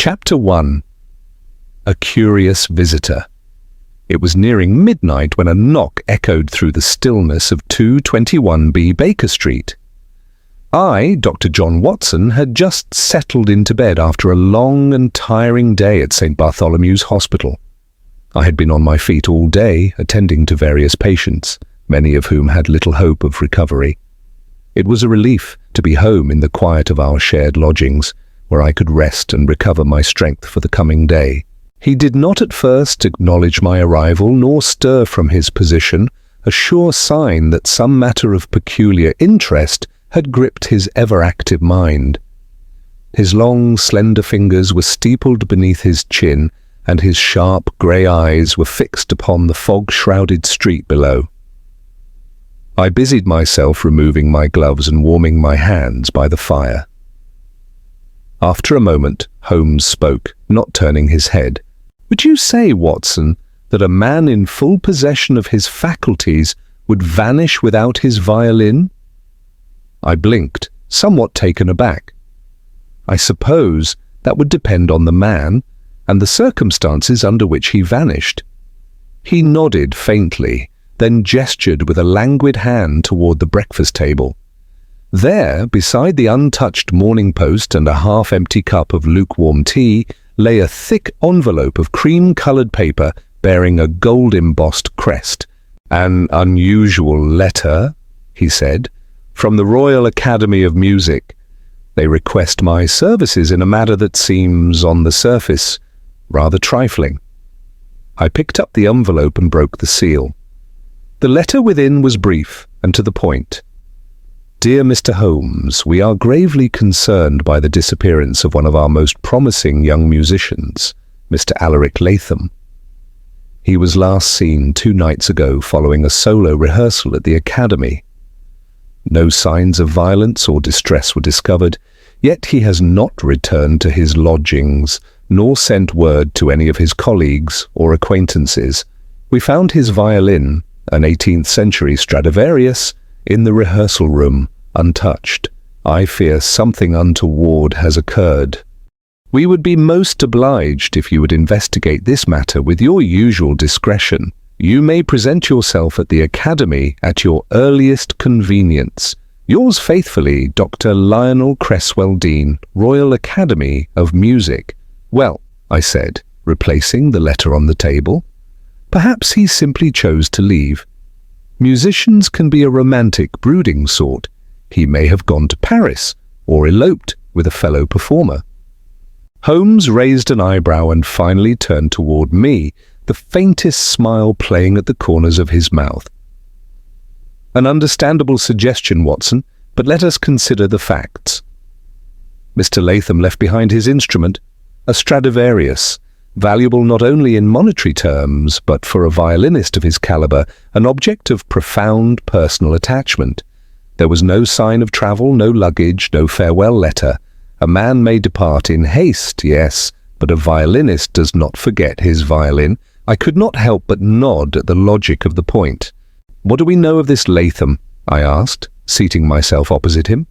Chapter 1. A Curious Visitor. It was nearing midnight when a knock echoed through the stillness of 221B Baker Street. I, Dr. John Watson, had just settled into bed after a long and tiring day at St. Bartholomew's Hospital. I had been on my feet all day, attending to various patients, many of whom had little hope of recovery. It was a relief to be home in the quiet of our shared lodgings, where I could rest and recover my strength for the coming day. He did not at first acknowledge my arrival nor stir from his position, a sure sign that some matter of peculiar interest had gripped his ever-active mind. His long, slender fingers were steepled beneath his chin, and his sharp, grey eyes were fixed upon the fog-shrouded street below. I busied myself removing my gloves and warming my hands by the fire. After a moment, Holmes spoke, not turning his head. "Would you say, Watson, that a man in full possession of his faculties would vanish without his violin?" I blinked, somewhat taken aback. "I suppose that would depend on the man and the circumstances under which he vanished." He nodded faintly, then gestured with a languid hand toward the breakfast table. There, beside the untouched Morning Post and a half-empty cup of lukewarm tea, lay a thick envelope of cream-coloured paper bearing a gold-embossed crest. "An unusual letter," he said, "from the Royal Academy of Music. They request my services in a matter that seems, on the surface, rather trifling." I picked up the envelope and broke the seal. The letter within was brief and to the point. "Dear Mr. Holmes, we are gravely concerned by the disappearance of one of our most promising young musicians, Mr. Alaric Latham. He was last seen 2 nights ago following a solo rehearsal at the Academy. No signs of violence or distress were discovered, yet he has not returned to his lodgings, nor sent word to any of his colleagues or acquaintances. We found his violin, an 18th century Stradivarius, in the rehearsal room, untouched. I fear something untoward has occurred. We would be most obliged if you would investigate this matter with your usual discretion. You may present yourself at the Academy at your earliest convenience. Yours faithfully, Dr. Lionel Cresswell Dean, Royal Academy of Music." "Well," I said, replacing the letter on the table, "perhaps he simply chose to leave. Musicians can be a romantic, brooding sort. He may have gone to Paris, or eloped with a fellow performer." Holmes raised an eyebrow and finally turned toward me, the faintest smile playing at the corners of his mouth. "An understandable suggestion, Watson, but let us consider the facts. Mr. Latham left behind his instrument, a Stradivarius, valuable not only in monetary terms, but for a violinist of his caliber, an object of profound personal attachment. There was no sign of travel, no luggage, no farewell letter. A man may depart in haste, yes, but a violinist does not forget his violin." I could not help but nod at the logic of the point. "What do we know of this Latham?" I asked, seating myself opposite him.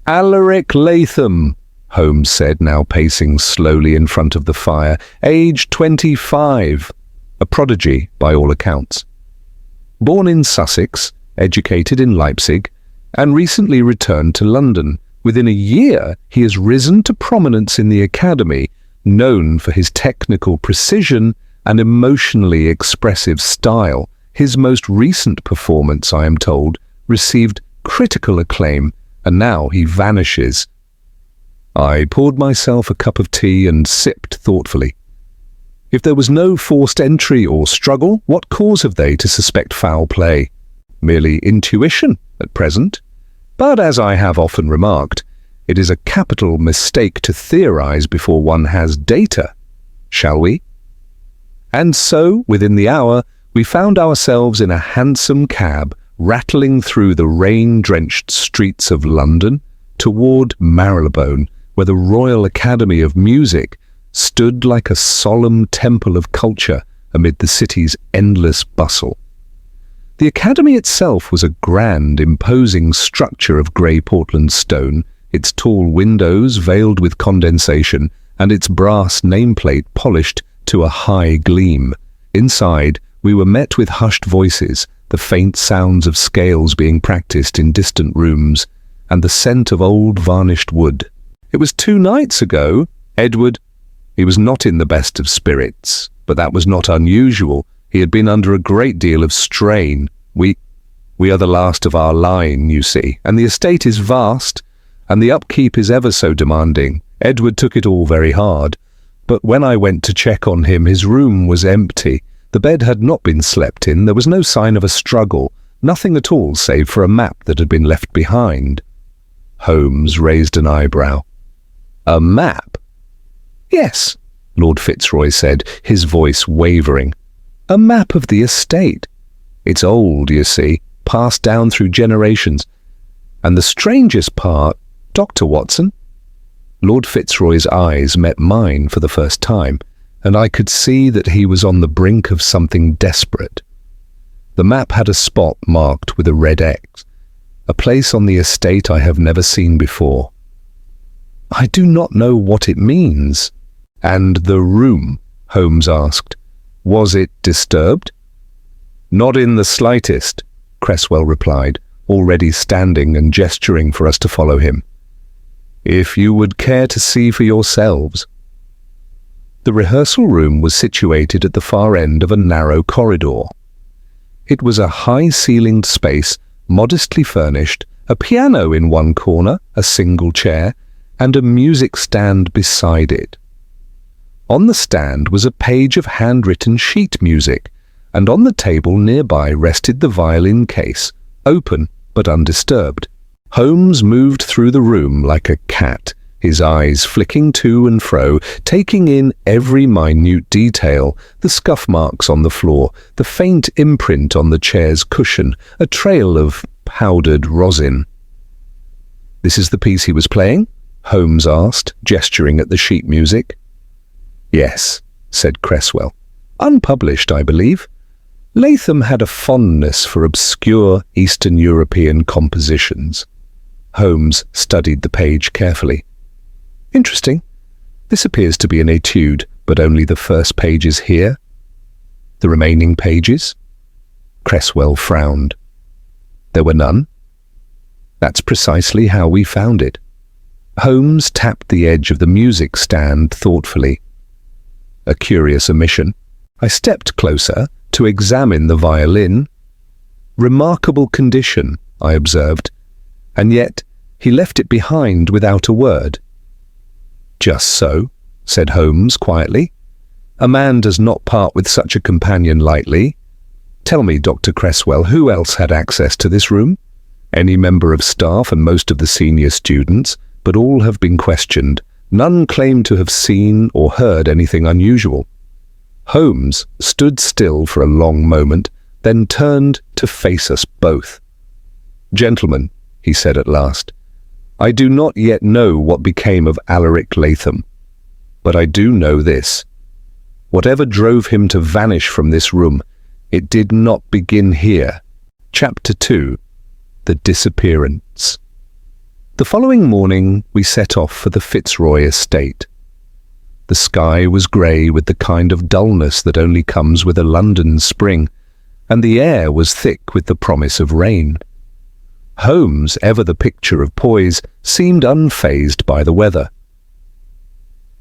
"Alaric Latham," Holmes said, now pacing slowly in front of the fire, "age 25, a prodigy by all accounts. Born in Sussex, educated in Leipzig, and recently returned to London. Within a year, he has risen to prominence in the Academy, known for his technical precision and emotionally expressive style. His most recent performance, I am told, received critical acclaim, and now he vanishes." I poured myself a cup of tea and sipped thoughtfully. If there was no forced entry or struggle, what cause have they to suspect foul play? Merely intuition at present. But as I have often remarked, it is a capital mistake to theorize before one has data. Shall we? And so, within the hour, we found ourselves in a hansom cab rattling through the rain-drenched streets of London toward Marylebone, where the Royal Academy of Music stood like a solemn temple of culture amid the city's endless bustle. The Academy itself was a grand, imposing structure of grey Portland stone, its tall windows veiled with condensation and its brass nameplate polished to a high gleam. Inside, we were met with hushed voices, the faint sounds of scales being practiced in distant rooms, and the scent of old varnished wood. "It was 2 nights ago, Edward." He was not in the best of spirits, but that was not unusual. He had been under a great deal of strain. We are the last of our line, you see, and the estate is vast, and the upkeep is ever so demanding. Edward took it all very hard, but when I went to check on him, his room was empty. The bed had not been slept in. There was no sign of a struggle, nothing at all save for a map that had been left behind. Holmes raised an eyebrow. "A map?" "Yes," Lord Fitzroy said, his voice wavering. "A map of the estate. It's old, you see, passed down through generations. And the strangest part, Dr. Watson." Lord Fitzroy's eyes met mine for the first time, and I could see that he was on the brink of something desperate. The map had a spot marked with a red X, a place on the estate I have never seen before. "I do not know what it means." "And the room?" Holmes asked. "Was it disturbed?" "Not in the slightest," Cresswell replied, already standing and gesturing for us to follow him. "If you would care to see for yourselves." The rehearsal room was situated at the far end of a narrow corridor. It was a high-ceilinged space, modestly furnished, a piano in one corner, a single chair, and a music stand beside it. On the stand was a page of handwritten sheet music, and on the table nearby rested the violin case, open but undisturbed. Holmes moved through the room like a cat, his eyes flicking to and fro, taking in every minute detail, the scuff marks on the floor, the faint imprint on the chair's cushion, a trail of powdered rosin. "This is the piece he was playing?" Holmes asked, gesturing at the sheet music. "Yes," said Cresswell. "Unpublished, I believe. Latham had a fondness for obscure Eastern European compositions." Holmes studied the page carefully. "Interesting. This appears to be an etude, but only the first pages here. The remaining pages?" Cresswell frowned. "There were none." "That's precisely how we found it." Holmes tapped the edge of the music stand thoughtfully. A curious omission. I stepped closer to examine the violin. "Remarkable condition," I observed, "and yet he left it behind without a word." "Just so," said Holmes quietly. "A man does not part with such a companion lightly. Tell me, Dr. Cresswell, who else had access to this room?" "Any member of staff and most of the senior students, but all have been questioned. None claim to have seen or heard anything unusual." Holmes stood still for a long moment, then turned to face us both. "Gentlemen," he said at last, "I do not yet know what became of Alaric Latham, but I do know this. Whatever drove him to vanish from this room, it did not begin here." Chapter 2. The Disappearance. The following morning we set off for the Fitzroy estate. The sky was grey with the kind of dullness that only comes with a London spring, and the air was thick with the promise of rain. Holmes, ever the picture of poise, seemed unfazed by the weather.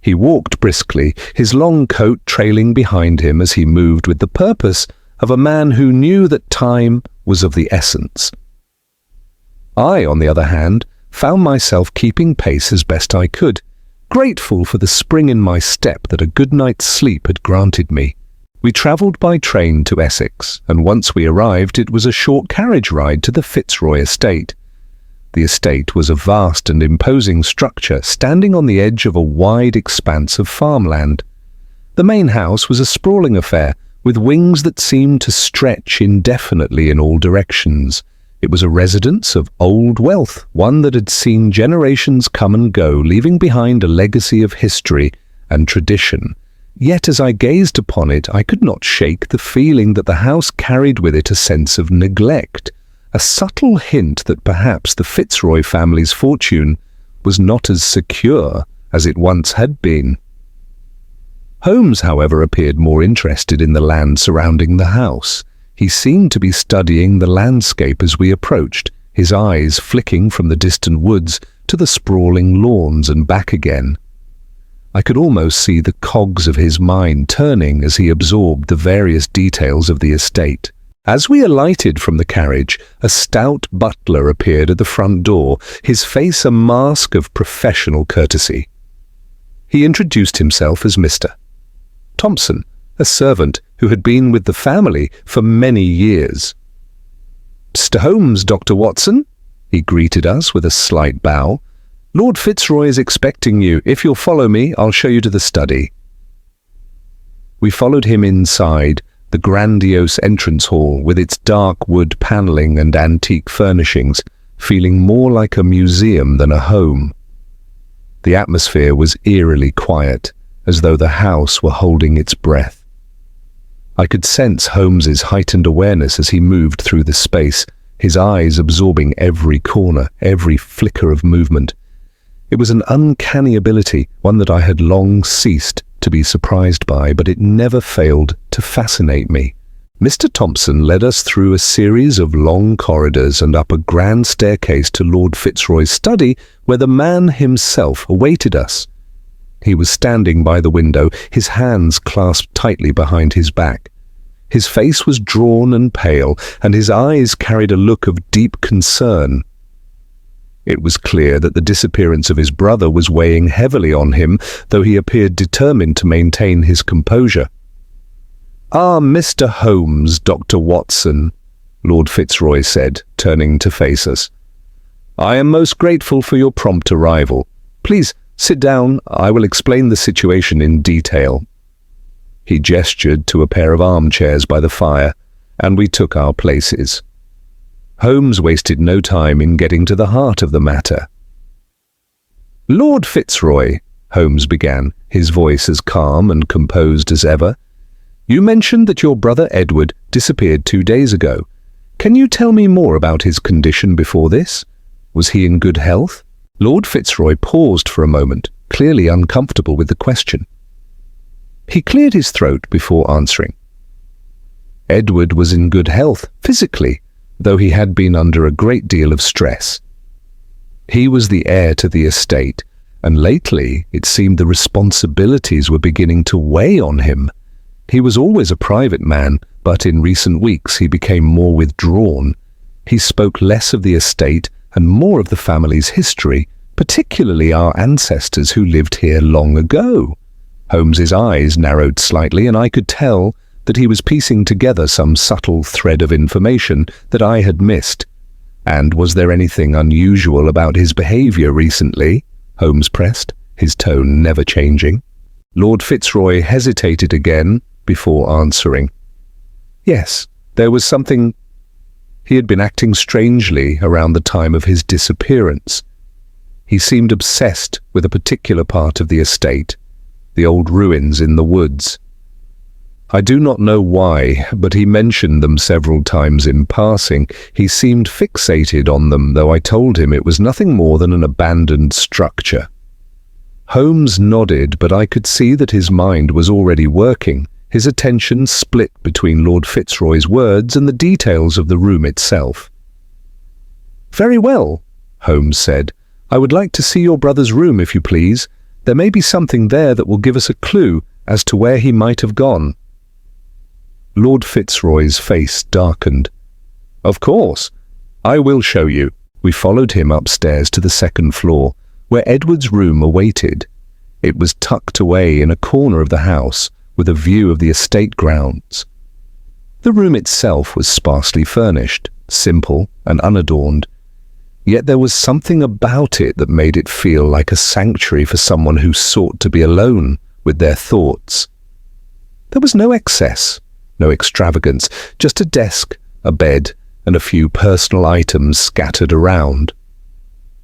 He walked briskly, his long coat trailing behind him as he moved with the purpose of a man who knew that time was of the essence. I, on the other hand, found myself keeping pace as best I could, grateful for the spring in my step that a good night's sleep had granted me. We travelled by train to Essex, and once we arrived it was a short carriage ride to the Fitzroy estate. The estate was a vast and imposing structure standing on the edge of a wide expanse of farmland. The main house was a sprawling affair, with wings that seemed to stretch indefinitely in all directions. It was a residence of old wealth, one that had seen generations come and go, leaving behind a legacy of history and tradition. Yet as I gazed upon it, I could not shake the feeling that the house carried with it a sense of neglect, a subtle hint that perhaps the Fitzroy family's fortune was not as secure as it once had been. Holmes, however, appeared more interested in the land surrounding the house. He seemed to be studying the landscape as we approached, his eyes flicking from the distant woods to the sprawling lawns and back again. I could almost see the cogs of his mind turning as he absorbed the various details of the estate. As we alighted from the carriage, a stout butler appeared at the front door, his face a mask of professional courtesy. He introduced himself as Mr. Thompson, a servant who had been with the family for many years. "Mr. Holmes, Dr. Watson," he greeted us with a slight bow. "Lord Fitzroy is expecting you. If you'll follow me, I'll show you to the study." We followed him inside the grandiose entrance hall with its dark wood panelling and antique furnishings, feeling more like a museum than a home. The atmosphere was eerily quiet, as though the house were holding its breath. I could sense Holmes's heightened awareness as he moved through the space, his eyes absorbing every corner, every flicker of movement. It was an uncanny ability, one that I had long ceased to be surprised by, but it never failed to fascinate me. Mr. Thompson led us through a series of long corridors and up a grand staircase to Lord Fitzroy's study, where the man himself awaited us. He was standing by the window, his hands clasped tightly behind his back. His face was drawn and pale, and his eyes carried a look of deep concern. It was clear that the disappearance of his brother was weighing heavily on him, though he appeared determined to maintain his composure. "Ah, Mr. Holmes, Dr. Watson," Lord Fitzroy said, turning to face us. "I am most grateful for your prompt arrival. Please, sit down. I will explain the situation in detail." He gestured to a pair of armchairs by the fire, and we took our places. Holmes wasted no time in getting to the heart of the matter. "Lord Fitzroy," Holmes began, his voice as calm and composed as ever, "you mentioned that your brother Edward disappeared 2 days ago. Can you tell me more about his condition before this? Was he in good health?" Lord Fitzroy paused for a moment, clearly uncomfortable with the question. He cleared his throat before answering. Edward was in good health, physically, though he had been under a great deal of stress. He was the heir to the estate, and lately it seemed the responsibilities were beginning to weigh on him. He was always a private man, but in recent weeks he became more withdrawn. He spoke less of the estate and more of the family's history, particularly our ancestors who lived here long ago. Holmes's eyes narrowed slightly, and I could tell that he was piecing together some subtle thread of information that I had missed. "And was there anything unusual about his behavior recently?" Holmes pressed, his tone never changing. Lord Fitzroy hesitated again before answering. "Yes, there was something. He had been acting strangely around the time of his disappearance. He seemed obsessed with a particular part of the estate, the old ruins in the woods. I do not know why, but he mentioned them several times in passing. He seemed fixated on them, though I told him it was nothing more than an abandoned structure." Holmes nodded, but I could see that his mind was already working, his attention split between Lord Fitzroy's words and the details of the room itself. "Very well," Holmes said. "I would like to see your brother's room, if you please. There may be something there that will give us a clue as to where he might have gone." Lord Fitzroy's face darkened. "Of course. I will show you." We followed him upstairs to the second floor, where Edward's room awaited. It was tucked away in a corner of the house, with a view of the estate grounds. The room itself was sparsely furnished, simple and unadorned, yet there was something about it that made it feel like a sanctuary for someone who sought to be alone with their thoughts. There was no excess, no extravagance, just a desk, a bed, and a few personal items scattered around.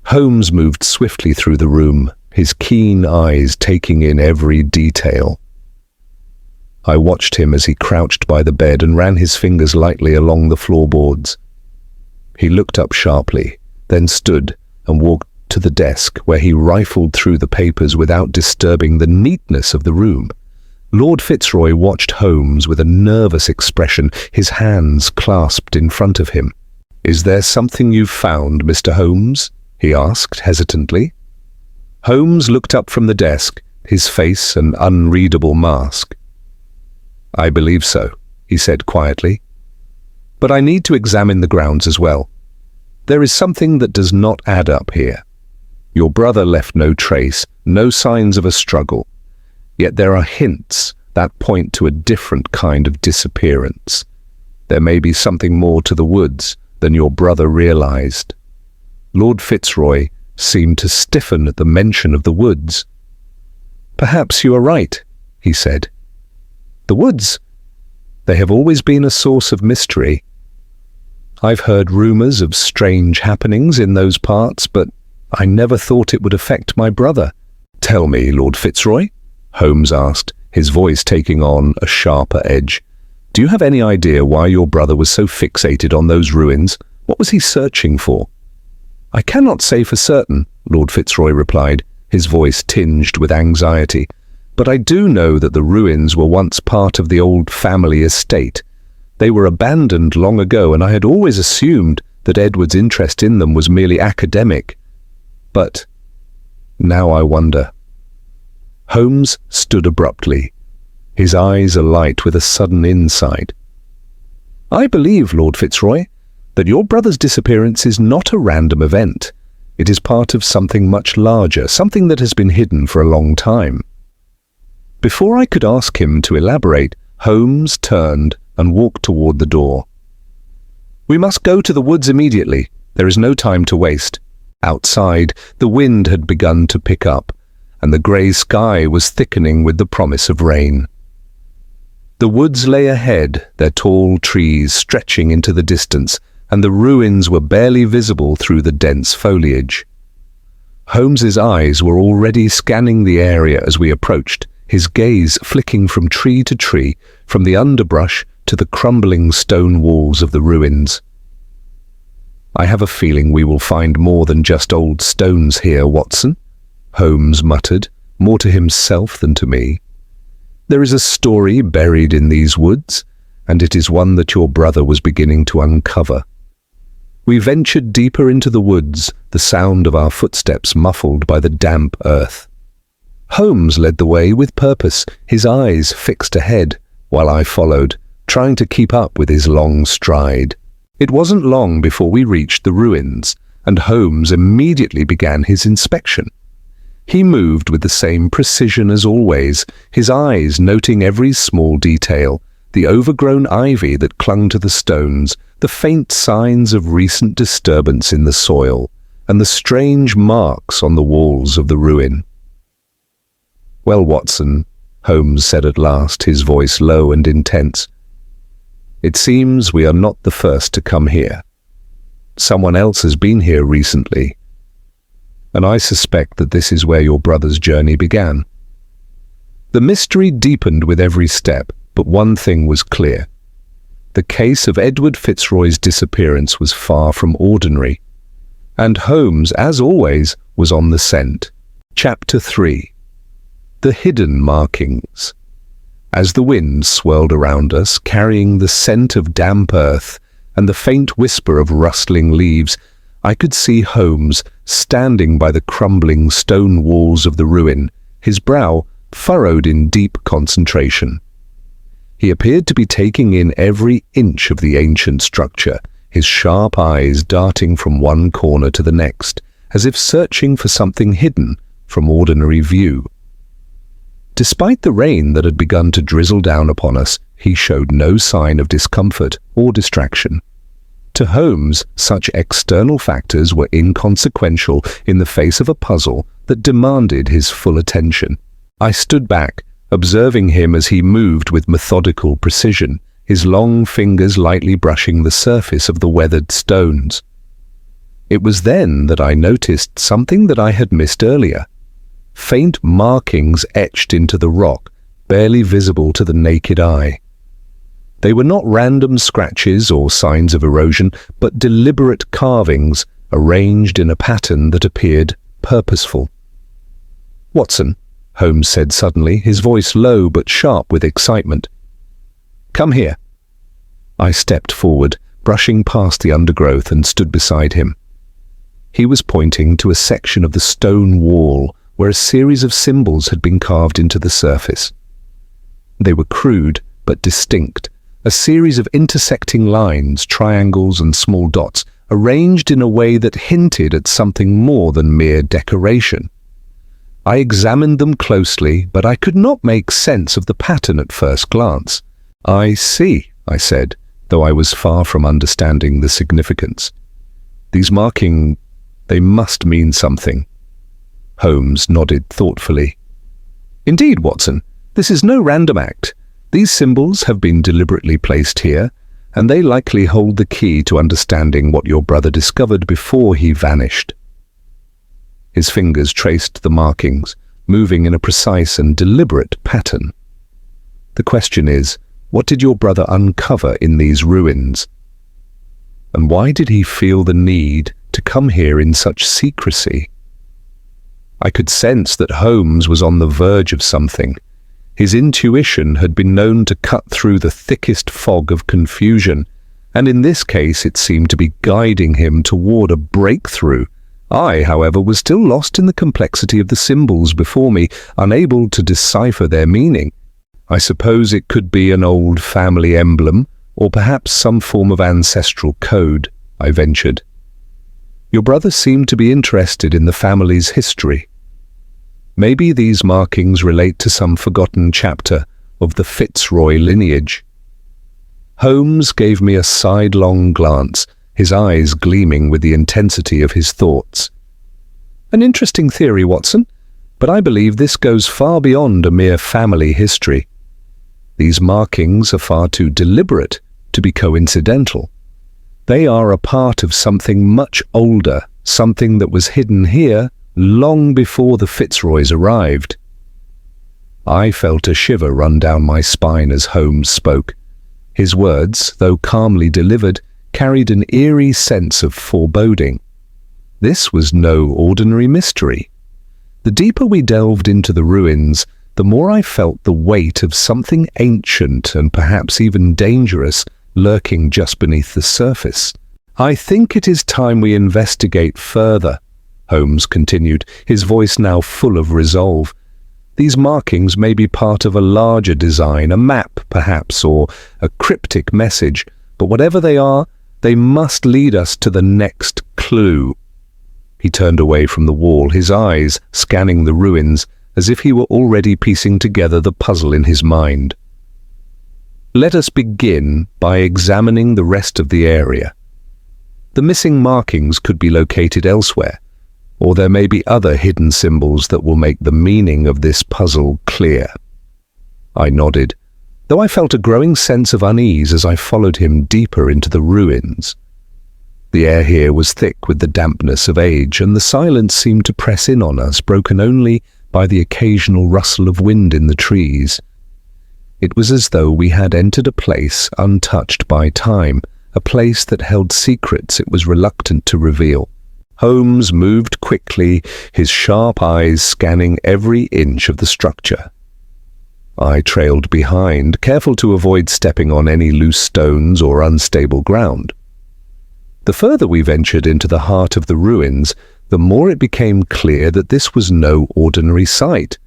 Holmes moved swiftly through the room, his keen eyes taking in every detail. I watched him as he crouched by the bed and ran his fingers lightly along the floorboards. He looked up sharply, then stood and walked to the desk, where he rifled through the papers without disturbing the neatness of the room. Lord Fitzroy watched Holmes with a nervous expression, his hands clasped in front of him. "Is there something you've found, Mr. Holmes?" he asked hesitantly. Holmes looked up from the desk, his face an unreadable mask. "I believe so," he said quietly. "But I need to examine the grounds as well. There is something that does not add up here. Your brother left no trace, no signs of a struggle. Yet there are hints that point to a different kind of disappearance. There may be something more to the woods than your brother realized." Lord Fitzroy seemed to stiffen at the mention of the woods. "Perhaps you are right," he said. "The woods, they have always been a source of mystery. I've heard rumors of strange happenings in those parts, but I never thought it would affect my brother." "Tell me, Lord Fitzroy," Holmes asked, his voice taking on a sharper edge. "Do you have any idea why your brother was so fixated on those ruins? What was he searching for?" "I cannot say for certain," Lord Fitzroy replied, his voice tinged with anxiety. "But I do know that the ruins were once part of the old family estate. They were abandoned long ago, and I had always assumed that Edward's interest in them was merely academic. But now I wonder." Holmes stood abruptly, his eyes alight with a sudden insight. "I believe, Lord Fitzroy, that your brother's disappearance is not a random event. It is part of something much larger, something that has been hidden for a long time." Before I could ask him to elaborate, Holmes turned and walked toward the door. "We must go to the woods immediately. There is no time to waste." Outside, the wind had begun to pick up, and the grey sky was thickening with the promise of rain. The woods lay ahead, their tall trees stretching into the distance, and the ruins were barely visible through the dense foliage. Holmes's eyes were already scanning the area as we approached, his gaze flicking from tree to tree, from the underbrush to the crumbling stone walls of the ruins. "I have a feeling we will find more than just old stones here, Watson," Holmes muttered, more to himself than to me. "There is a story buried in these woods, and it is one that your brother was beginning to uncover." We ventured deeper into the woods, the sound of our footsteps muffled by the damp earth. Holmes led the way with purpose, his eyes fixed ahead, while I followed, trying to keep up with his long stride. It wasn't long before we reached the ruins, and Holmes immediately began his inspection. He moved with the same precision as always, his eyes noting every small detail, the overgrown ivy that clung to the stones, the faint signs of recent disturbance in the soil, and the strange marks on the walls of the ruin. "Well, Watson," Holmes said at last, his voice low and intense, "it seems we are not the first to come here. Someone else has been here recently, and I suspect that this is where your brother's journey began." The mystery deepened with every step, but one thing was clear. The case of Edward Fitzroy's disappearance was far from ordinary, and Holmes, as always, was on the scent. Chapter 3. The Hidden Markings. As the wind swirled around us, carrying the scent of damp earth and the faint whisper of rustling leaves, I could see Holmes standing by the crumbling stone walls of the ruin, his brow furrowed in deep concentration. He appeared to be taking in every inch of the ancient structure, his sharp eyes darting from one corner to the next, as if searching for something hidden from ordinary view. Despite the rain that had begun to drizzle down upon us, he showed no sign of discomfort or distraction. To Holmes, such external factors were inconsequential in the face of a puzzle that demanded his full attention. I stood back, observing him as he moved with methodical precision, his long fingers lightly brushing the surface of the weathered stones. It was then that I noticed something that I had missed earlier. Faint markings etched into the rock, barely visible to the naked eye. They were not random scratches or signs of erosion, but deliberate carvings arranged in a pattern that appeared purposeful. "Watson," Holmes said suddenly, his voice low but sharp with excitement. "Come here." I stepped forward, brushing past the undergrowth, and stood beside him. He was pointing to a section of the stone wall where a series of symbols had been carved into the surface. They were crude but distinct, a series of intersecting lines, triangles and small dots, arranged in a way that hinted at something more than mere decoration. I examined them closely, but I could not make sense of the pattern at first glance. "I see," I said, though I was far from understanding the significance. "These markings, they must mean something." Holmes nodded thoughtfully. "Indeed, Watson, this is no random act. These symbols have been deliberately placed here, and they likely hold the key to understanding what your brother discovered before he vanished." His fingers traced the markings, moving in a precise and deliberate pattern. "The question is, what did your brother uncover in these ruins? And why did he feel the need to come here in such secrecy?" I could sense that Holmes was on the verge of something. His intuition had been known to cut through the thickest fog of confusion, and in this case it seemed to be guiding him toward a breakthrough. I, however, was still lost in the complexity of the symbols before me, unable to decipher their meaning. "I suppose it could be an old family emblem, or perhaps some form of ancestral code," I ventured. "Your brother seemed to be interested in the family's history. Maybe these markings relate to some forgotten chapter of the Fitzroy lineage." Holmes gave me a sidelong glance, his eyes gleaming with the intensity of his thoughts. "An interesting theory, Watson, but I believe this goes far beyond a mere family history. These markings are far too deliberate to be coincidental. They are a part of something much older, something that was hidden here long before the Fitzroys arrived." I felt a shiver run down my spine as Holmes spoke. His words, though calmly delivered, carried an eerie sense of foreboding. This was no ordinary mystery. The deeper we delved into the ruins, the more I felt the weight of something ancient and perhaps even dangerous lurking just beneath the surface. "I think it is time we investigate further," Holmes continued, his voice now full of resolve. "These markings may be part of a larger design, a map perhaps, or a cryptic message, but whatever they are, they must lead us to the next clue." He turned away from the wall, his eyes scanning the ruins, as if he were already piecing together the puzzle in his mind. "Let us begin by examining the rest of the area. The missing markings could be located elsewhere, or there may be other hidden symbols that will make the meaning of this puzzle clear." I nodded, though I felt a growing sense of unease as I followed him deeper into the ruins. The air here was thick with the dampness of age, and the silence seemed to press in on us, broken only by the occasional rustle of wind in the trees. It was as though we had entered a place untouched by time, a place that held secrets it was reluctant to reveal. Holmes moved quickly, his sharp eyes scanning every inch of the structure. I trailed behind, careful to avoid stepping on any loose stones or unstable ground. The further we ventured into the heart of the ruins, the more it became clear that this was no ordinary sight.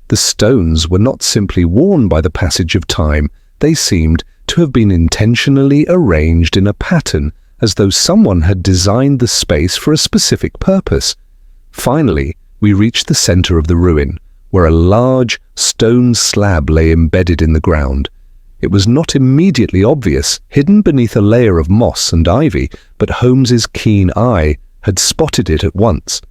The stones were not simply worn by the passage of time, they seemed to have been intentionally arranged in a pattern, as though someone had designed the space for a specific purpose. Finally, we reached the center of the ruin, where a large stone slab lay embedded in the ground. It was not immediately obvious, hidden beneath a layer of moss and ivy, but Holmes's keen eye had spotted it at once.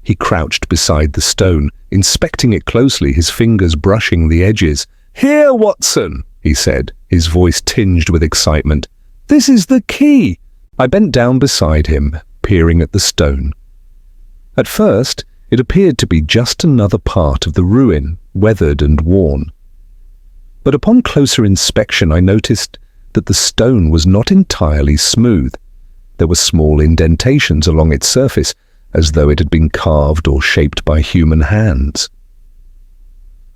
He crouched beside the stone, inspecting it closely, his fingers brushing the edges. "Here, Watson," he said, his voice tinged with excitement. "This is the key." I bent down beside him, peering at the stone. At first, it appeared to be just another part of the ruin, weathered and worn. But upon closer inspection, I noticed that the stone was not entirely smooth. There were small indentations along its surface, as though it had been carved or shaped by human hands.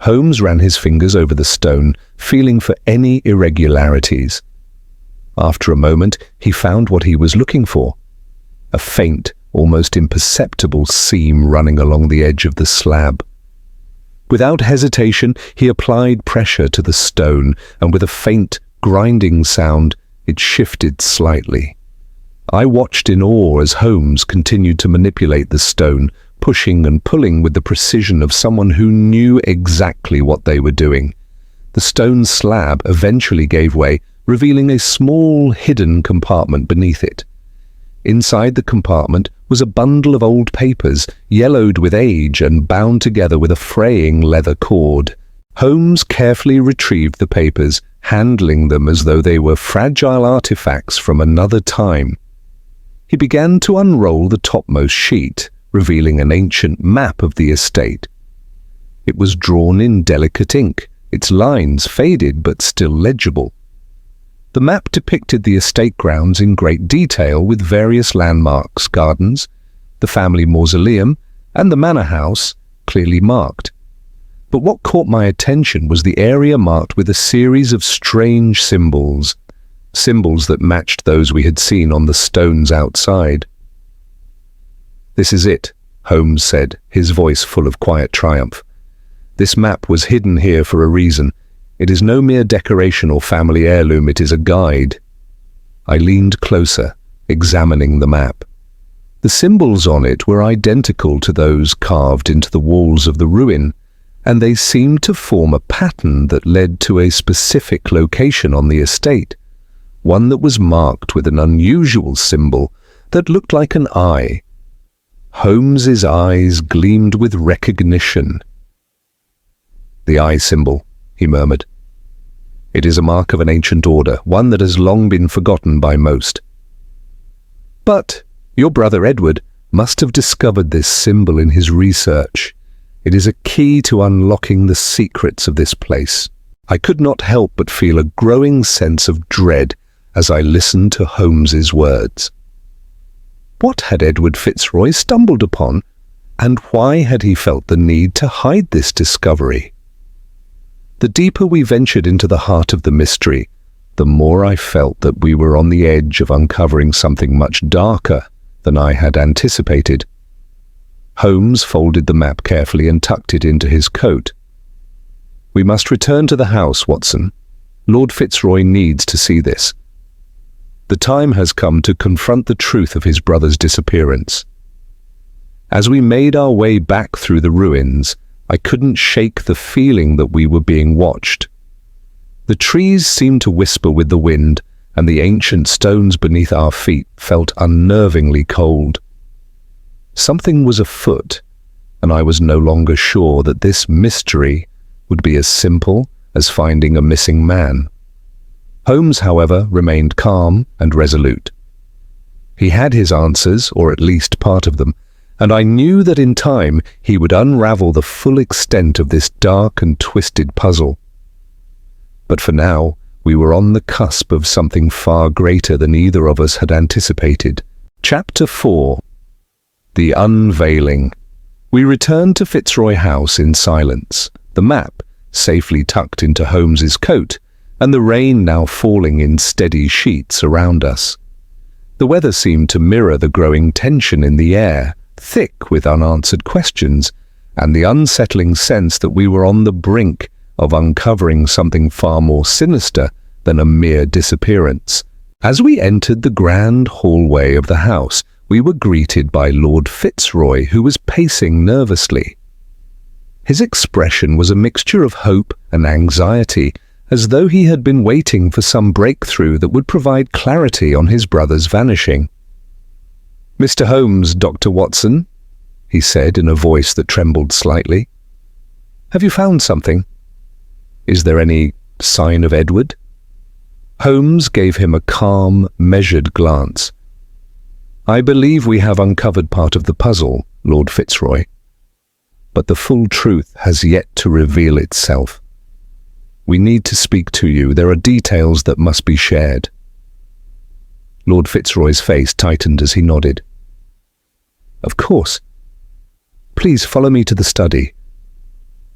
Holmes ran his fingers over the stone, feeling for any irregularities. After a moment, he found what he was looking for. A faint, almost imperceptible seam running along the edge of the slab. Without hesitation, he applied pressure to the stone, and with a faint, grinding sound, it shifted slightly. I watched in awe as Holmes continued to manipulate the stone, pushing and pulling with the precision of someone who knew exactly what they were doing. The stone slab eventually gave way, revealing a small, hidden compartment beneath it. Inside the compartment was a bundle of old papers, yellowed with age and bound together with a fraying leather cord. Holmes carefully retrieved the papers, handling them as though they were fragile artifacts from another time. He began to unroll the topmost sheet, revealing an ancient map of the estate. It was drawn in delicate ink, its lines faded but still legible. The map depicted the estate grounds in great detail with various landmarks, gardens, the family mausoleum, and the manor house clearly marked. But what caught my attention was the area marked with a series of strange symbols, symbols that matched those we had seen on the stones outside. "This is it," Holmes said, his voice full of quiet triumph. "This map was hidden here for a reason. It is no mere decoration or family heirloom, it is a guide." I leaned closer, examining the map. The symbols on it were identical to those carved into the walls of the ruin, and they seemed to form a pattern that led to a specific location on the estate, one that was marked with an unusual symbol that looked like an eye. Holmes's eyes gleamed with recognition. "The eye symbol," he murmured. "It is a mark of an ancient order, one that has long been forgotten by most. But your brother Edward must have discovered this symbol in his research. It is a key to unlocking the secrets of this place." I could not help but feel a growing sense of dread as I listened to Holmes's words. What had Edward Fitzroy stumbled upon, and why had he felt the need to hide this discovery? The deeper we ventured into the heart of the mystery, the more I felt that we were on the edge of uncovering something much darker than I had anticipated. Holmes folded the map carefully and tucked it into his coat. "We must return to the house, Watson. Lord Fitzroy needs to see this. The time has come to confront the truth of his brother's disappearance." As we made our way back through the ruins, I couldn't shake the feeling that we were being watched. The trees seemed to whisper with the wind, and the ancient stones beneath our feet felt unnervingly cold. Something was afoot, and I was no longer sure that this mystery would be as simple as finding a missing man. Holmes, however, remained calm and resolute. He had his answers, or at least part of them, and I knew that in time he would unravel the full extent of this dark and twisted puzzle. But for now, we were on the cusp of something far greater than either of us had anticipated. Chapter 4. The Unveiling. We returned to Fitzroy House in silence, the map safely tucked into Holmes's coat, and the rain now falling in steady sheets around us. The weather seemed to mirror the growing tension in the air, thick with unanswered questions, and the unsettling sense that we were on the brink of uncovering something far more sinister than a mere disappearance. As we entered the grand hallway of the house, we were greeted by Lord Fitzroy, who was pacing nervously. His expression was a mixture of hope and anxiety, as though he had been waiting for some breakthrough that would provide clarity on his brother's vanishing. "Mr. Holmes, Dr. Watson," he said in a voice that trembled slightly. "Have you found something? Is there any sign of Edward?" Holmes gave him a calm, measured glance. "I believe we have uncovered part of the puzzle, Lord Fitzroy. But the full truth has yet to reveal itself. We need to speak to you. There are details that must be shared." Lord Fitzroy's face tightened as he nodded. "Of course. Please follow me to the study."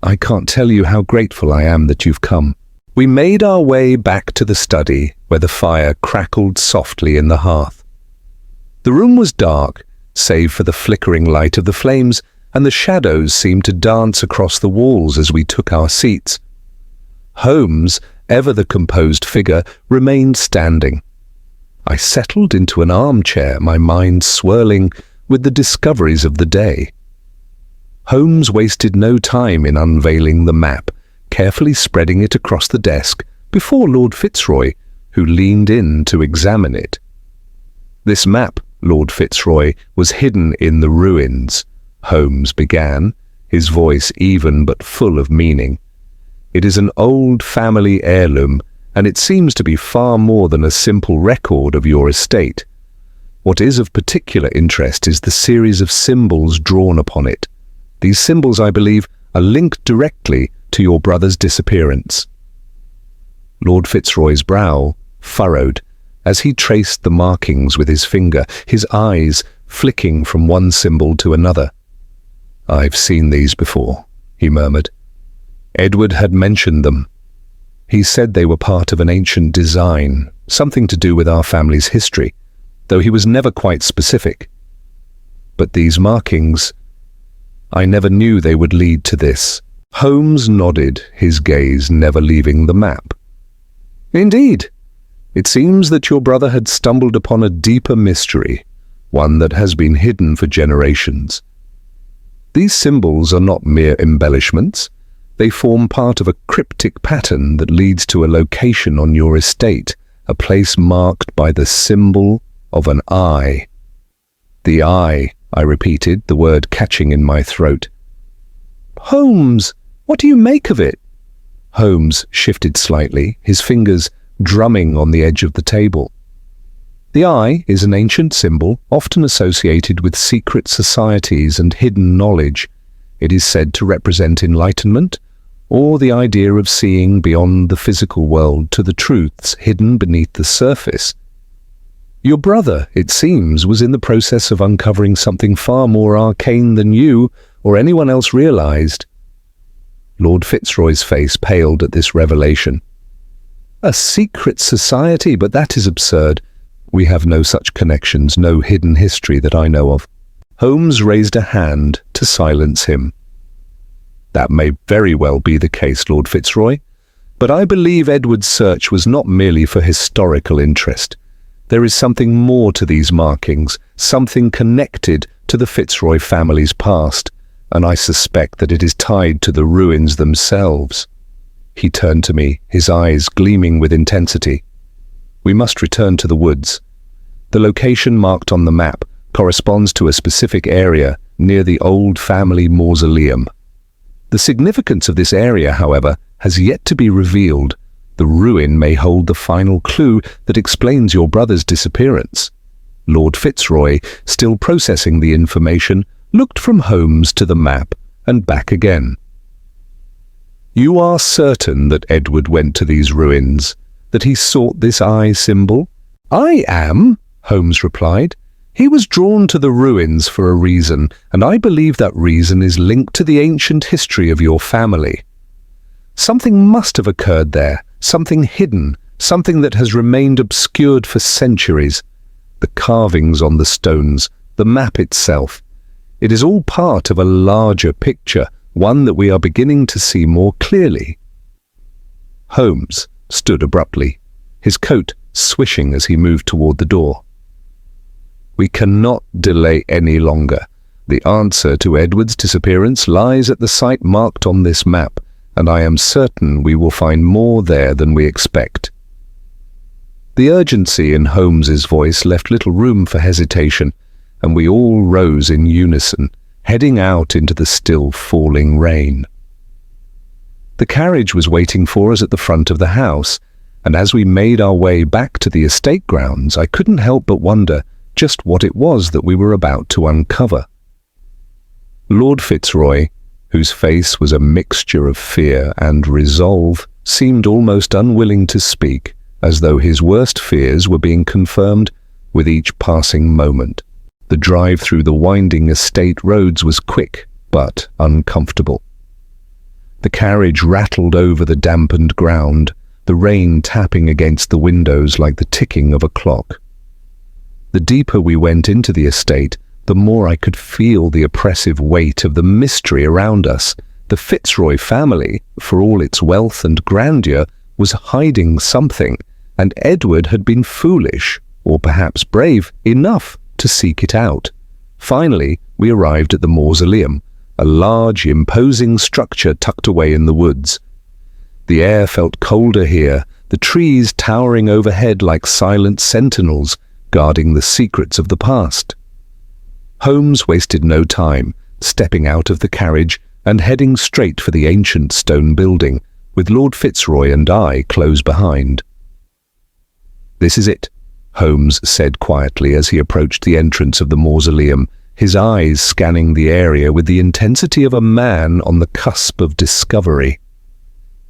I can't tell you how grateful I am that you've come." We made our way back to the study, where the fire crackled softly in the hearth. The room was dark, save for the flickering light of the flames, and the shadows seemed to dance across the walls as we took our seats. Holmes, ever the composed figure, remained standing. I settled into an armchair, my mind swirling with the discoveries of the day. Holmes wasted no time in unveiling the map, carefully spreading it across the desk before Lord Fitzroy, who leaned in to examine it. "This map, Lord Fitzroy, was hidden in the ruins," Holmes began, his voice even but full of meaning. "It is an old family heirloom, and it seems to be far more than a simple record of your estate. What is of particular interest is the series of symbols drawn upon it. These symbols, I believe, are linked directly to your brother's disappearance." Lord Fitzroy's brow furrowed as he traced the markings with his finger, his eyes flicking from one symbol to another. "I've seen these before," he murmured. "Edward had mentioned them. He said they were part of an ancient design, something to do with our family's history, though he was never quite specific. But these markings, I never knew they would lead to this." Holmes nodded, his gaze never leaving the map. "Indeed. It seems that your brother had stumbled upon a deeper mystery, one that has been hidden for generations. These symbols are not mere embellishments. They form part of a cryptic pattern that leads to a location on your estate, a place marked by the symbol of an eye." "The eye," I repeated, the word catching in my throat. "Holmes, what do you make of it?" Holmes shifted slightly, his fingers drumming on the edge of the table. "The eye is an ancient symbol, often associated with secret societies and hidden knowledge. It is said to represent enlightenment, or the idea of seeing beyond the physical world to the truths hidden beneath the surface. Your brother, it seems, was in the process of uncovering something far more arcane than you or anyone else realized." Lord Fitzroy's face paled at this revelation. "A secret society? But that is absurd. We have no such connections, no hidden history that I know of." Holmes raised a hand to silence him. "That may very well be the case, Lord Fitzroy, but I believe Edward's search was not merely for historical interest. There is something more to these markings, something connected to the Fitzroy family's past, and I suspect that it is tied to the ruins themselves." He turned to me, his eyes gleaming with intensity. "We must return to the woods. The location marked on the map corresponds to a specific area near the old family mausoleum. The significance of this area, however, has yet to be revealed. The ruin may hold the final clue that explains your brother's disappearance." Lord Fitzroy, still processing the information, looked from Holmes to the map and back again. "You are certain that Edward went to these ruins, that he sought this eye symbol?" "I am," Holmes replied. "He was drawn to the ruins for a reason, and I believe that reason is linked to the ancient history of your family. Something must have occurred there, something hidden, something that has remained obscured for centuries. The carvings on the stones, the map itself. It is all part of a larger picture, one that we are beginning to see more clearly." Holmes stood abruptly, his coat swishing as he moved toward the door. "We cannot delay any longer. The answer to Edward's disappearance lies at the site marked on this map, and I am certain we will find more there than we expect." The urgency in Holmes's voice left little room for hesitation, and we all rose in unison, heading out into the still falling rain. The carriage was waiting for us at the front of the house, and as we made our way back to the estate grounds, I couldn't help but wonder just what it was that we were about to uncover. Lord Fitzroy, whose face was a mixture of fear and resolve, seemed almost unwilling to speak, as though his worst fears were being confirmed with each passing moment. The drive through the winding estate roads was quick, but uncomfortable. The carriage rattled over the dampened ground, the rain tapping against the windows like the ticking of a clock. The deeper we went into the estate, the more I could feel the oppressive weight of the mystery around us. The Fitzroy family, for all its wealth and grandeur, was hiding something, and Edward had been foolish, or perhaps brave, enough to seek it out. Finally, we arrived at the mausoleum, a large, imposing structure tucked away in the woods. The air felt colder here, the trees towering overhead like silent sentinels, guarding the secrets of the past. Holmes wasted no time, stepping out of the carriage and heading straight for the ancient stone building, with Lord Fitzroy and I close behind. "This is it," Holmes said quietly as he approached the entrance of the mausoleum, his eyes scanning the area with the intensity of a man on the cusp of discovery.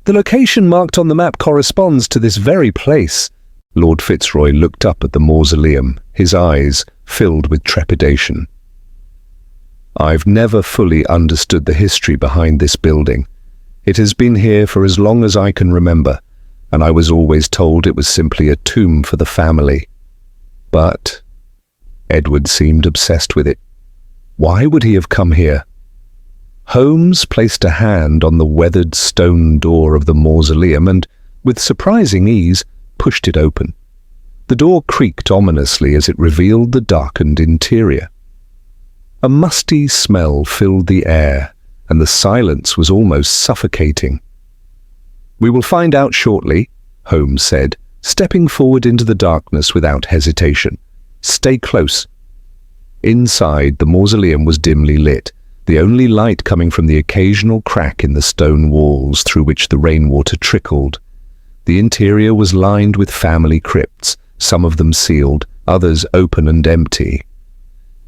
"The location marked on the map corresponds to this very place." Lord Fitzroy looked up at the mausoleum, his eyes filled with trepidation. "I've never fully understood the history behind this building. It has been here for as long as I can remember, and I was always told it was simply a tomb for the family. But Edward seemed obsessed with it. Why would he have come here?" Holmes placed a hand on the weathered stone door of the mausoleum and, with surprising ease, pushed it open. The door creaked ominously as it revealed the darkened interior. A musty smell filled the air, and the silence was almost suffocating. "We will find out shortly," Holmes said, stepping forward into the darkness without hesitation. "Stay close." Inside, the mausoleum was dimly lit, the only light coming from the occasional crack in the stone walls through which the rainwater trickled. The interior was lined with family crypts, some of them sealed, others open and empty.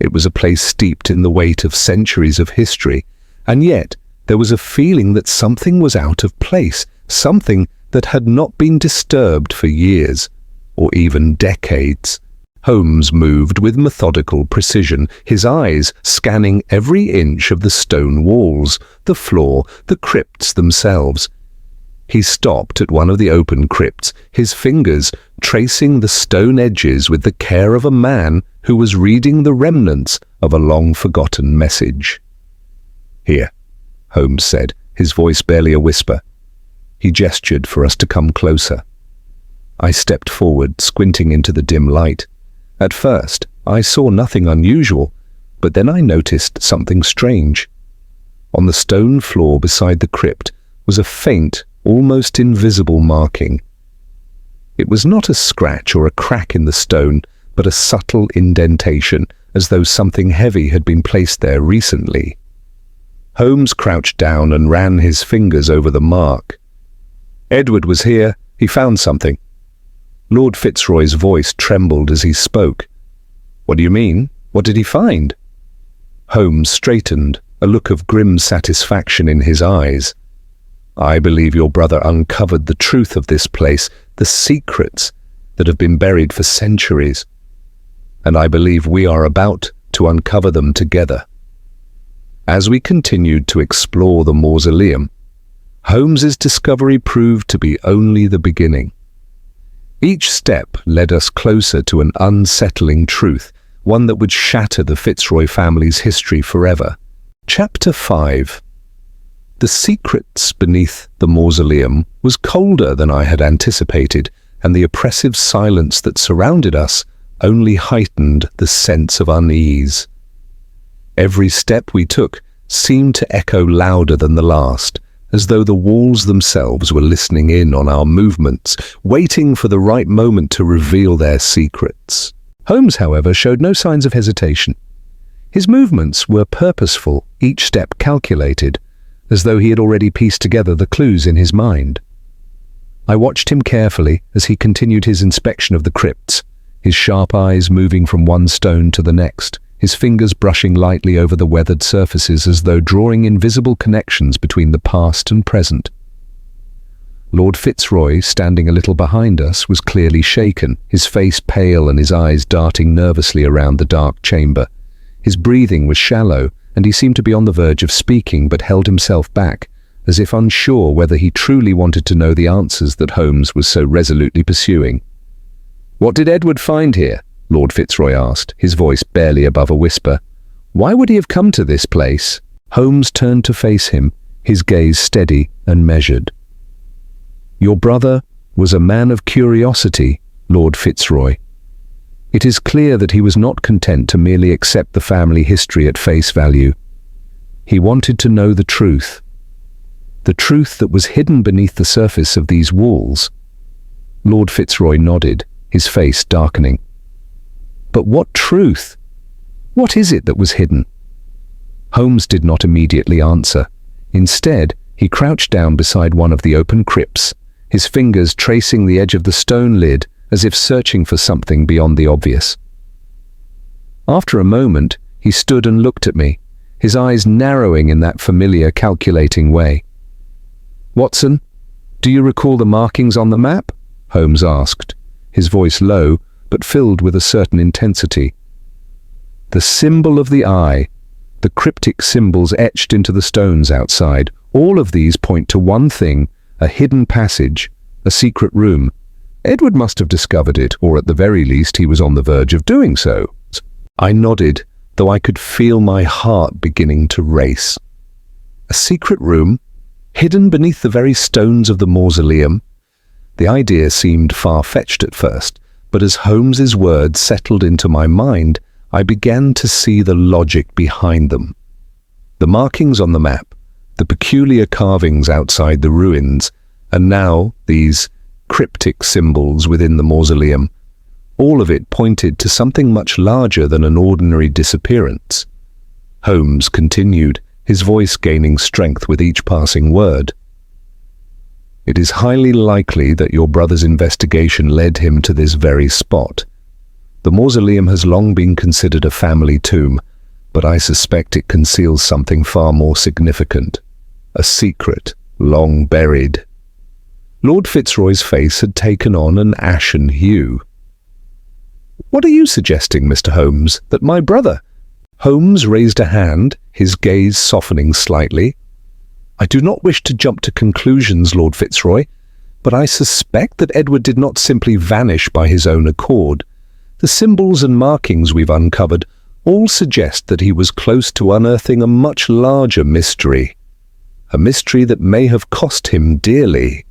It was a place steeped in the weight of centuries of history, and yet there was a feeling that something was out of place, something that had not been disturbed for years, or even decades. Holmes moved with methodical precision, his eyes scanning every inch of the stone walls, the floor, the crypts themselves. He stopped at one of the open crypts, his fingers tracing the stone edges with the care of a man who was reading the remnants of a long-forgotten message. "Here," Holmes said, his voice barely a whisper. He gestured for us to come closer. I stepped forward, squinting into the dim light. At first, I saw nothing unusual, but then I noticed something strange. On the stone floor beside the crypt was a faint, almost invisible marking. It was not a scratch or a crack in the stone, but a subtle indentation, as though something heavy had been placed there recently. Holmes crouched down and ran his fingers over the mark. "Edward was here. He found something." Lord Fitzroy's voice trembled as he spoke. "What do you mean? What did he find?" Holmes straightened, a look of grim satisfaction in his eyes. "I believe your brother uncovered the truth of this place, the secrets that have been buried for centuries. And I believe we are about to uncover them together." As we continued to explore the mausoleum, Holmes's discovery proved to be only the beginning. Each step led us closer to an unsettling truth, one that would shatter the Fitzroy family's history forever. Chapter 5. The secrets beneath the mausoleum was colder than I had anticipated, and the oppressive silence that surrounded us only heightened the sense of unease. Every step we took seemed to echo louder than the last, as though the walls themselves were listening in on our movements, waiting for the right moment to reveal their secrets. Holmes, however, showed no signs of hesitation. His movements were purposeful, each step calculated, as though he had already pieced together the clues in his mind. I watched him carefully as he continued his inspection of the crypts, his sharp eyes moving from one stone to the next, his fingers brushing lightly over the weathered surfaces as though drawing invisible connections between the past and present. Lord Fitzroy, standing a little behind us, was clearly shaken, his face pale and his eyes darting nervously around the dark chamber. His breathing was shallow, and he seemed to be on the verge of speaking, but held himself back, as if unsure whether he truly wanted to know the answers that Holmes was so resolutely pursuing. "What did Edward find here?" Lord Fitzroy asked, his voice barely above a whisper. "Why would he have come to this place?" Holmes turned to face him, his gaze steady and measured. "Your brother was a man of curiosity, Lord Fitzroy. It is clear that he was not content to merely accept the family history at face value. He wanted to know the truth that was hidden beneath the surface of these walls." Lord Fitzroy nodded, his face darkening. "But what truth? What is it that was hidden?" Holmes did not immediately answer. Instead, he crouched down beside one of the open crypts, his fingers tracing the edge of the stone lid as if searching for something beyond the obvious. After a moment, he stood and looked at me, his eyes narrowing in that familiar, calculating way. "Watson, do you recall the markings on the map?" Holmes asked, his voice low but filled with a certain intensity. "The symbol of the eye, the cryptic symbols etched into the stones outside, all of these point to one thing, a hidden passage, a secret room. Edward must have discovered it, or at the very least he was on the verge of doing so." I nodded, though I could feel my heart beginning to race. A secret room, hidden beneath the very stones of the mausoleum? The idea seemed far-fetched at first, but as Holmes's words settled into my mind, I began to see the logic behind them. The markings on the map, the peculiar carvings outside the ruins, and now these cryptic symbols within the mausoleum. All of it pointed to something much larger than an ordinary disappearance. Holmes continued, his voice gaining strength with each passing word. "It is highly likely that your brother's investigation led him to this very spot. The mausoleum has long been considered a family tomb, but I suspect it conceals something far more significant. A secret, long buried." Lord Fitzroy's face had taken on an ashen hue. "What are you suggesting, Mr. Holmes, that my brother—" Holmes raised a hand, his gaze softening slightly. "I do not wish to jump to conclusions, Lord Fitzroy, but I suspect that Edward did not simply vanish by his own accord. The symbols and markings we've uncovered all suggest that he was close to unearthing a much larger mystery. A mystery that may have cost him dearly."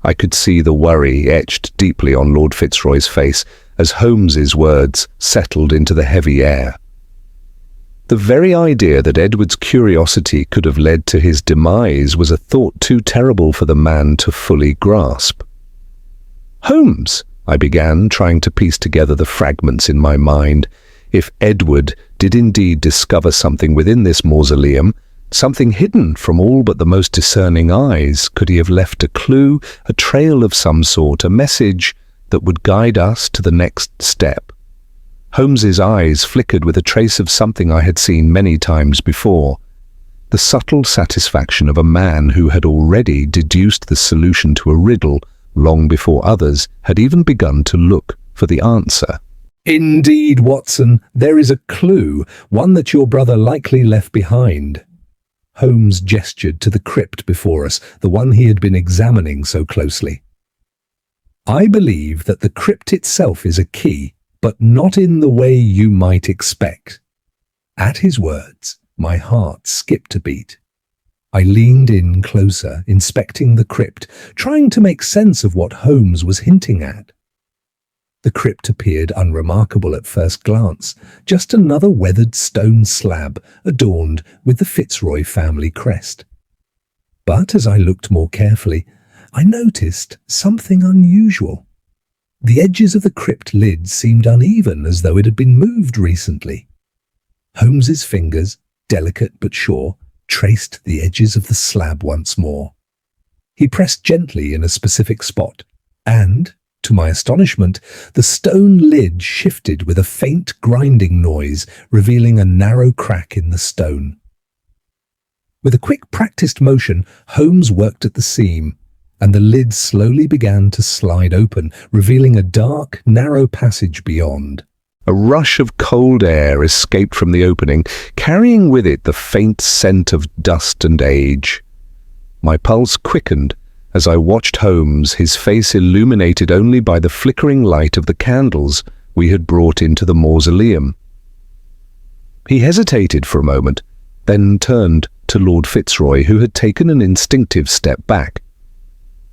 I could see the worry etched deeply on Lord Fitzroy's face as Holmes's words settled into the heavy air. The very idea that Edward's curiosity could have led to his demise was a thought too terrible for the man to fully grasp. "Holmes," I began, trying to piece together the fragments in my mind. If Edward did indeed discover something within this mausoleum, something hidden from all but the most discerning eyes, could he have left a clue, a trail of some sort, a message that would guide us to the next step? Holmes's eyes flickered with a trace of something I had seen many times before. The subtle satisfaction of a man who had already deduced the solution to a riddle long before others had even begun to look for the answer. "Indeed, Watson, there is a clue, one that your brother likely left behind." Holmes gestured to the crypt before us, the one he had been examining so closely. "I believe that the crypt itself is a key, but not in the way you might expect." At his words, my heart skipped a beat. I leaned in closer, inspecting the crypt, trying to make sense of what Holmes was hinting at. The crypt appeared unremarkable at first glance, just another weathered stone slab adorned with the Fitzroy family crest. But as I looked more carefully, I noticed something unusual. The edges of the crypt lid seemed uneven, as though it had been moved recently. Holmes's fingers, delicate but sure, traced the edges of the slab once more. He pressed gently in a specific spot, and, to my astonishment, the stone lid shifted with a faint grinding noise, revealing a narrow crack in the stone. With a quick practiced motion, Holmes worked at the seam, and the lid slowly began to slide open, revealing a dark, narrow passage beyond. A rush of cold air escaped from the opening, carrying with it the faint scent of dust and age. My pulse quickened as I watched Holmes, his face illuminated only by the flickering light of the candles we had brought into the mausoleum. He hesitated for a moment, then turned to Lord Fitzroy, who had taken an instinctive step back.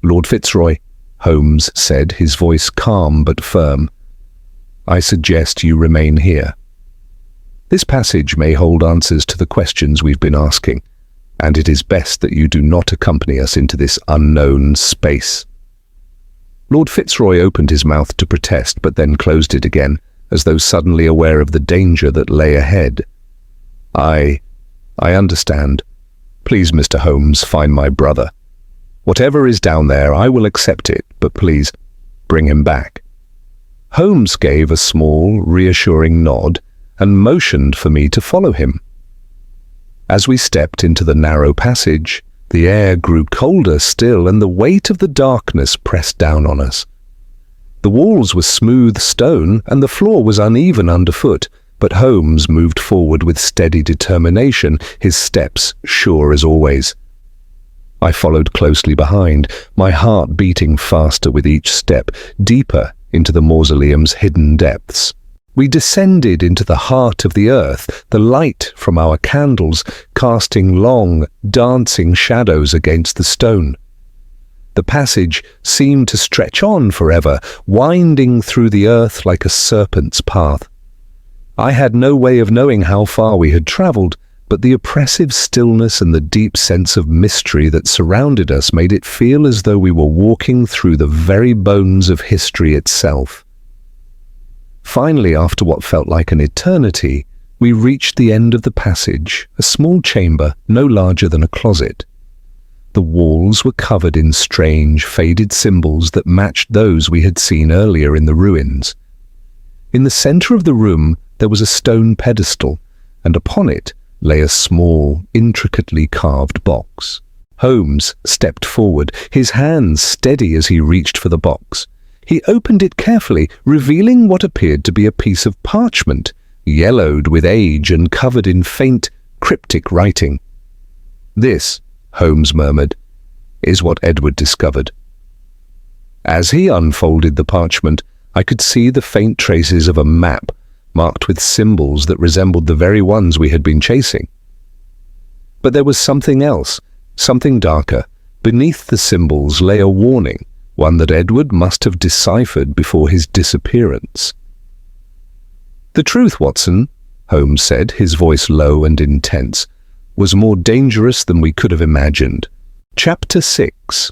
"Lord Fitzroy," Holmes said, his voice calm but firm, "I suggest you remain here. This passage may hold answers to the questions we've been asking, and it is best that you do not accompany us into this unknown space." Lord Fitzroy opened his mouth to protest, but then closed it again, as though suddenly aware of the danger that lay ahead. I understand. Please, Mr. Holmes, find my brother. Whatever is down there, I will accept it, but please, bring him back." Holmes gave a small, reassuring nod and motioned for me to follow him. As we stepped into the narrow passage, the air grew colder still, and the weight of the darkness pressed down on us. The walls were smooth stone, and the floor was uneven underfoot, but Holmes moved forward with steady determination, his steps sure as always. I followed closely behind, my heart beating faster with each step, deeper into the mausoleum's hidden depths. We descended into the heart of the earth, the light from our candles casting long, dancing shadows against the stone. The passage seemed to stretch on forever, winding through the earth like a serpent's path. I had no way of knowing how far we had travelled, but the oppressive stillness and the deep sense of mystery that surrounded us made it feel as though we were walking through the very bones of history itself. Finally, after what felt like an eternity, we reached the end of the passage, a small chamber no larger than a closet. The walls were covered in strange, faded symbols that matched those we had seen earlier in the ruins. In the center of the room there was a stone pedestal, and upon it lay a small, intricately carved box. Holmes stepped forward, his hands steady as he reached for the box. He opened it carefully, revealing what appeared to be a piece of parchment, yellowed with age and covered in faint, cryptic writing. "This," Holmes murmured, "is what Edward discovered." As he unfolded the parchment, I could see the faint traces of a map, marked with symbols that resembled the very ones we had been chasing. But there was something else, something darker. Beneath the symbols lay a warning, one that Edward must have deciphered before his disappearance. "The truth, Watson," Holmes said, his voice low and intense, "was more dangerous than we could have imagined." Chapter 6.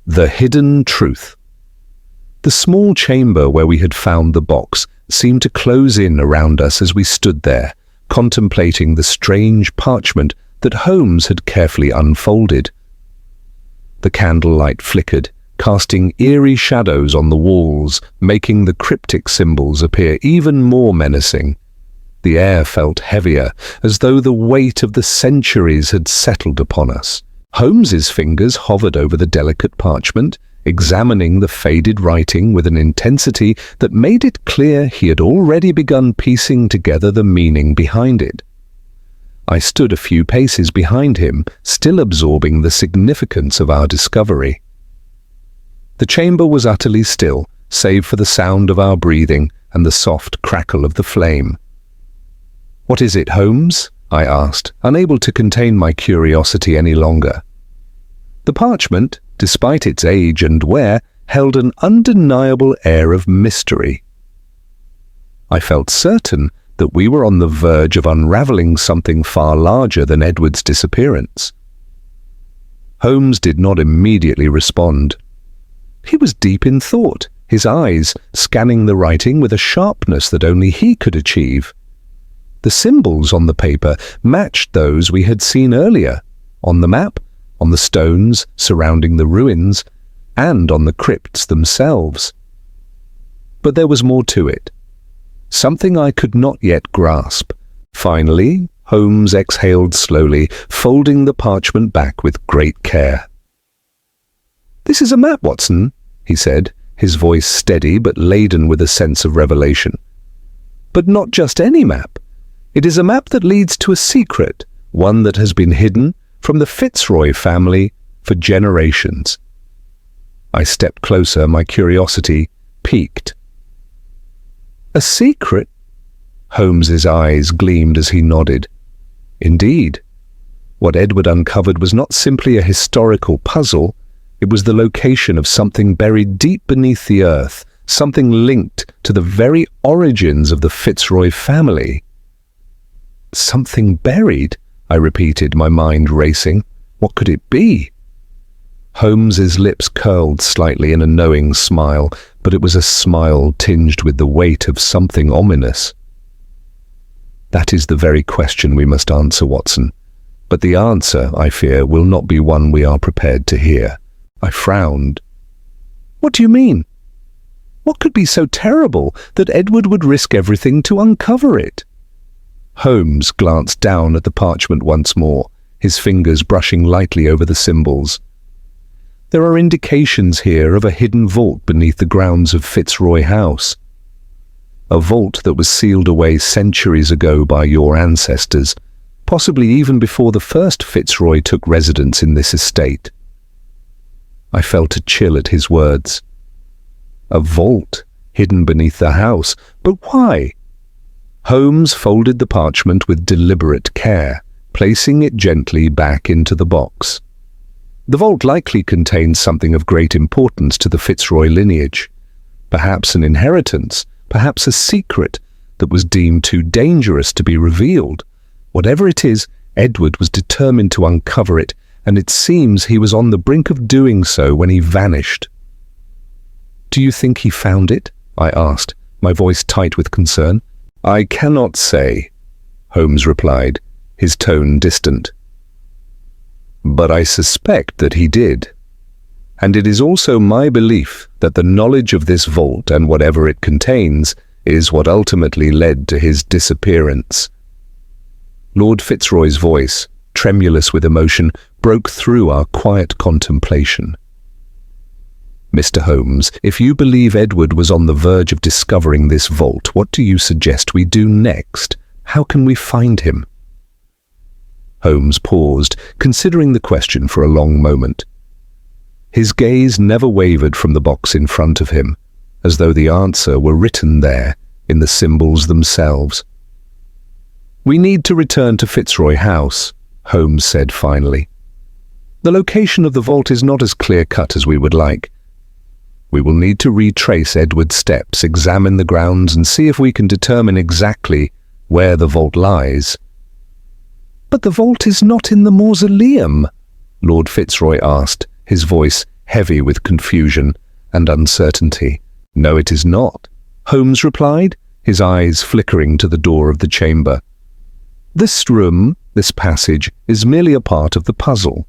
The Hidden Truth. The small chamber where we had found the box seemed to close in around us as we stood there, contemplating the strange parchment that Holmes had carefully unfolded. The candlelight flickered, casting eerie shadows on the walls, making the cryptic symbols appear even more menacing. The air felt heavier, as though the weight of the centuries had settled upon us. Holmes's fingers hovered over the delicate parchment, examining the faded writing with an intensity that made it clear he had already begun piecing together the meaning behind it. I stood a few paces behind him, still absorbing the significance of our discovery. The chamber was utterly still, save for the sound of our breathing and the soft crackle of the flame. "What is it, Holmes?" I asked, unable to contain my curiosity any longer. The parchment, despite its age and wear, held an undeniable air of mystery. I felt certain that we were on the verge of unraveling something far larger than Edward's disappearance. Holmes did not immediately respond. He was deep in thought, his eyes scanning the writing with a sharpness that only he could achieve. The symbols on the paper matched those we had seen earlier, on the map, on the stones surrounding the ruins, and on the crypts themselves. But there was more to it, something I could not yet grasp. Finally, Holmes exhaled slowly, folding the parchment back with great care. "This is a map, Watson," he said, his voice steady but laden with a sense of revelation. "But not just any map. It is a map that leads to a secret, one that has been hidden from the Fitzroy family for generations. I stepped closer, my curiosity piqued. A secret? Holmes's eyes gleamed as he nodded. Indeed. What Edward uncovered was not simply a historical puzzle, it was the location of something buried deep beneath the earth, something linked to the very origins of the Fitzroy family. Something buried? I repeated, my mind racing. What could it be? Holmes's lips curled slightly in a knowing smile, but it was a smile tinged with the weight of something ominous. That is the very question we must answer, Watson. But the answer, I fear, will not be one we are prepared to hear. I frowned. What do you mean? What could be so terrible that Edward would risk everything to uncover it? Holmes glanced down at the parchment once more, his fingers brushing lightly over the symbols. There are indications here of a hidden vault beneath the grounds of Fitzroy House. A vault that was sealed away centuries ago by your ancestors, possibly even before the first Fitzroy took residence in this estate. I felt a chill at his words. A vault hidden beneath the house, but why? Holmes folded the parchment with deliberate care, placing it gently back into the box. The vault likely contained something of great importance to the Fitzroy lineage. Perhaps an inheritance, perhaps a secret that was deemed too dangerous to be revealed. Whatever it is, Edward was determined to uncover it, and it seems he was on the brink of doing so when he vanished. Do you think he found it? I asked, my voice tight with concern. I cannot say, Holmes replied, his tone distant. But I suspect that he did. And it is also my belief that the knowledge of this vault and whatever it contains is what ultimately led to his disappearance. Lord Fitzroy's voice, tremulous with emotion, broke through our quiet contemplation. Mr. Holmes, if you believe Edward was on the verge of discovering this vault, what do you suggest we do next? How can we find him? Holmes paused, considering the question for a long moment. His gaze never wavered from the box in front of him, as though the answer were written there in the symbols themselves. We need to return to Fitzroy House, Holmes said finally. The location of the vault is not as clear-cut as we would like. We will need to retrace Edward's steps, examine the grounds, and see if we can determine exactly where the vault lies. But the vault is not in the mausoleum, Lord Fitzroy asked, his voice heavy with confusion and uncertainty. No, it is not, Holmes replied, his eyes flickering to the door of the chamber. This room, this passage, is merely a part of the puzzle.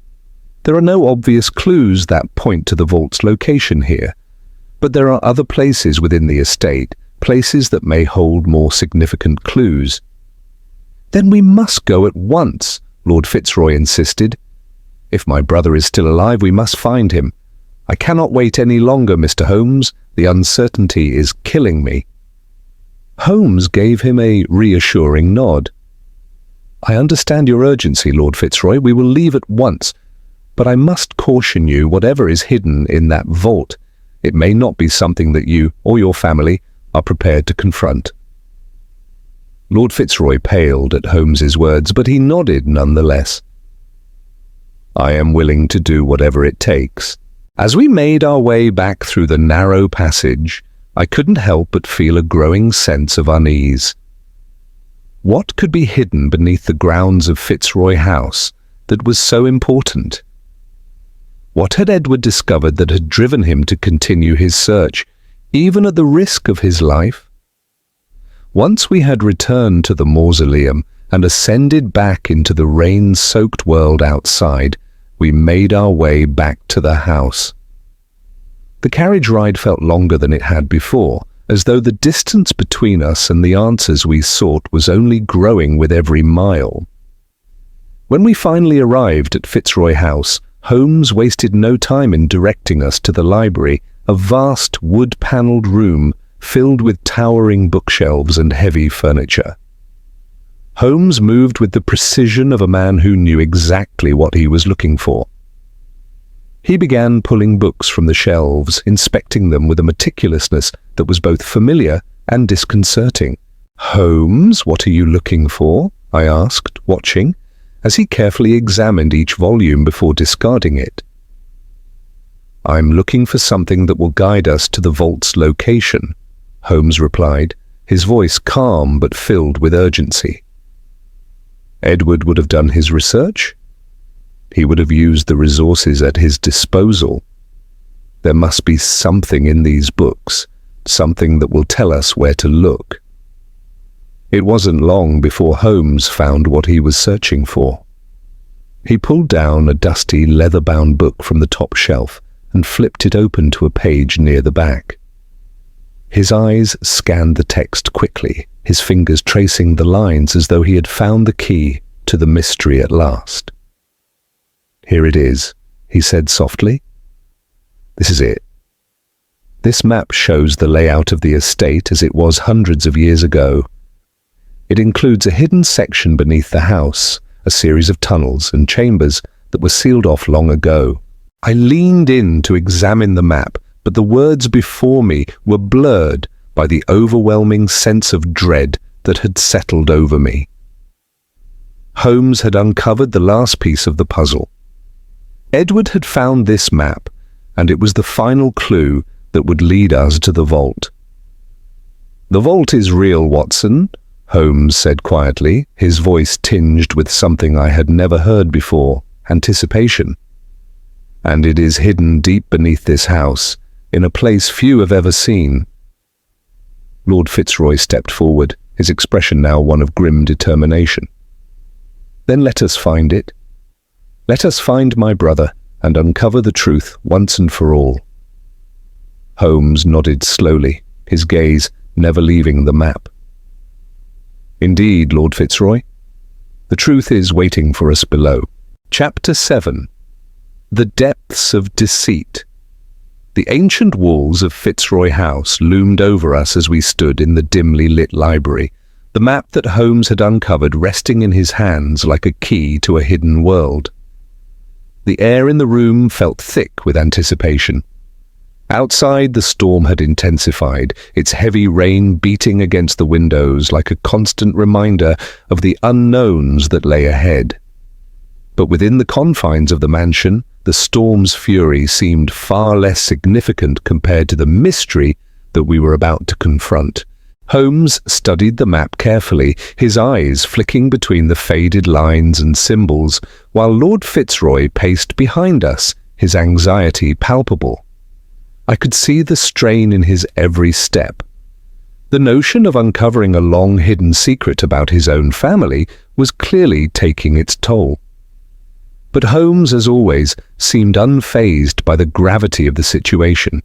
There are no obvious clues that point to the vault's location here, but there are other places within the estate, places that may hold more significant clues. Then we must go at once, Lord Fitzroy insisted. If my brother is still alive, we must find him. I cannot wait any longer, Mr. Holmes. The uncertainty is killing me. Holmes gave him a reassuring nod. I understand your urgency, Lord Fitzroy. We will leave at once. But I must caution you, whatever is hidden in that vault, it may not be something that you or your family are prepared to confront. Lord Fitzroy paled at Holmes's words, but he nodded nonetheless. I am willing to do whatever it takes. As we made our way back through the narrow passage, I couldn't help but feel a growing sense of unease. What could be hidden beneath the grounds of Fitzroy House that was so important? What had Edward discovered that had driven him to continue his search, even at the risk of his life? Once we had returned to the mausoleum and ascended back into the rain-soaked world outside, we made our way back to the house. The carriage ride felt longer than it had before, as though the distance between us and the answers we sought was only growing with every mile. When we finally arrived at Fitzroy House, Holmes wasted no time in directing us to the library, a vast wood-panelled room filled with towering bookshelves and heavy furniture. Holmes moved with the precision of a man who knew exactly what he was looking for. He began pulling books from the shelves, inspecting them with a meticulousness that was both familiar and disconcerting. "Holmes, what are you looking for?" I asked, watching, as he carefully examined each volume before discarding it. "I'm looking for something that will guide us to the vault's location," Holmes replied, his voice calm but filled with urgency. Edward would have done his research. He would have used the resources at his disposal. There must be something in these books, something that will tell us where to look. It wasn't long before Holmes found what he was searching for. He pulled down a dusty leather-bound book from the top shelf and flipped it open to a page near the back. His eyes scanned the text quickly, his fingers tracing the lines as though he had found the key to the mystery at last. "Here it is," he said softly. "This is it. This map shows the layout of the estate as it was hundreds of years ago. It includes a hidden section beneath the house, a series of tunnels and chambers that were sealed off long ago." I leaned in to examine the map, but the words before me were blurred by the overwhelming sense of dread that had settled over me. Holmes had uncovered the last piece of the puzzle. Edward had found this map, and it was the final clue that would lead us to the vault. "The vault is real, Watson," Holmes said quietly, his voice tinged with something I had never heard before, anticipation. "And it is hidden deep beneath this house, in a place few have ever seen." Lord Fitzroy stepped forward, his expression now one of grim determination. "Then let us find it. Let us find my brother and uncover the truth once and for all." Holmes nodded slowly, his gaze never leaving the map. "Indeed, Lord Fitzroy. The truth is waiting for us below." Chapter 7. The Depths of Deceit. The ancient walls of Fitzroy House loomed over us as we stood in the dimly lit library, the map that Holmes had uncovered resting in his hands like a key to a hidden world. The air in the room felt thick with anticipation. Outside, the storm had intensified, its heavy rain beating against the windows like a constant reminder of the unknowns that lay ahead. But within the confines of the mansion, the storm's fury seemed far less significant compared to the mystery that we were about to confront. Holmes studied the map carefully, his eyes flicking between the faded lines and symbols, while Lord Fitzroy paced behind us, his anxiety palpable. I could see the strain in his every step. The notion of uncovering a long-hidden secret about his own family was clearly taking its toll. But Holmes, as always, seemed unfazed by the gravity of the situation.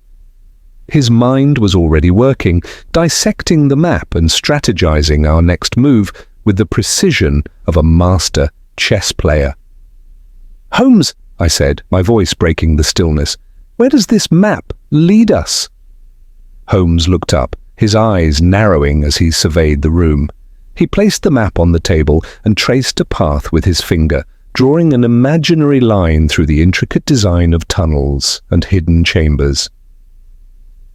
His mind was already working, dissecting the map and strategizing our next move with the precision of a master chess player. "Holmes," I said, my voice breaking the stillness, "where does this map lead us?" Holmes looked up, his eyes narrowing as he surveyed the room. He placed the map on the table and traced a path with his finger, drawing an imaginary line through the intricate design of tunnels and hidden chambers.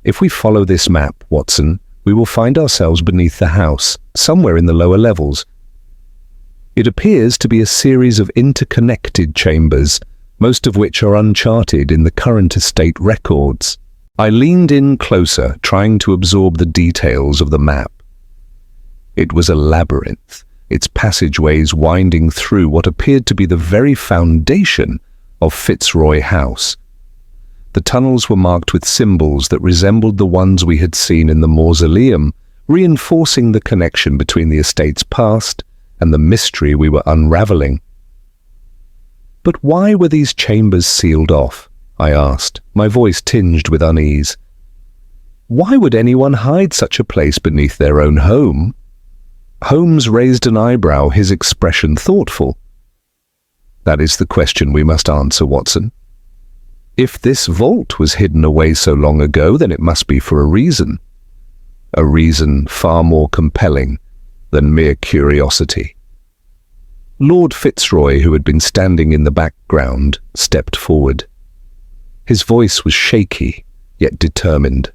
"If we follow this map, Watson, we will find ourselves beneath the house, somewhere in the lower levels. It appears to be a series of interconnected chambers, most of which are uncharted in the current estate records." I leaned in closer, trying to absorb the details of the map. It was a labyrinth, its passageways winding through what appeared to be the very foundation of Fitzroy House. The tunnels were marked with symbols that resembled the ones we had seen in the mausoleum, reinforcing the connection between the estate's past and the mystery we were unraveling. "But why were these chambers sealed off?" I asked, my voice tinged with unease. "Why would anyone hide such a place beneath their own home?" Holmes raised an eyebrow, his expression thoughtful. "That is the question we must answer, Watson. If this vault was hidden away so long ago, then it must be for a reason far more compelling than mere curiosity." Lord Fitzroy, who had been standing in the background, stepped forward. His voice was shaky, yet determined.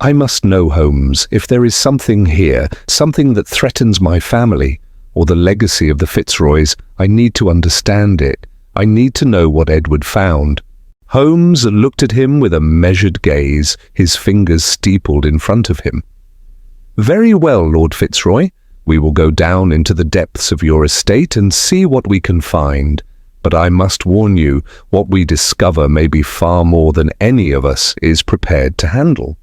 "I must know, Holmes, if there is something here, something that threatens my family, or the legacy of the Fitzroys. I need to understand it. I need to know what Edward found." Holmes looked at him with a measured gaze, his fingers steepled in front of him. "Very well, Lord Fitzroy. We will go down into the depths of your estate and see what we can find. But I must warn you, what we discover may be far more than any of us is prepared to handle."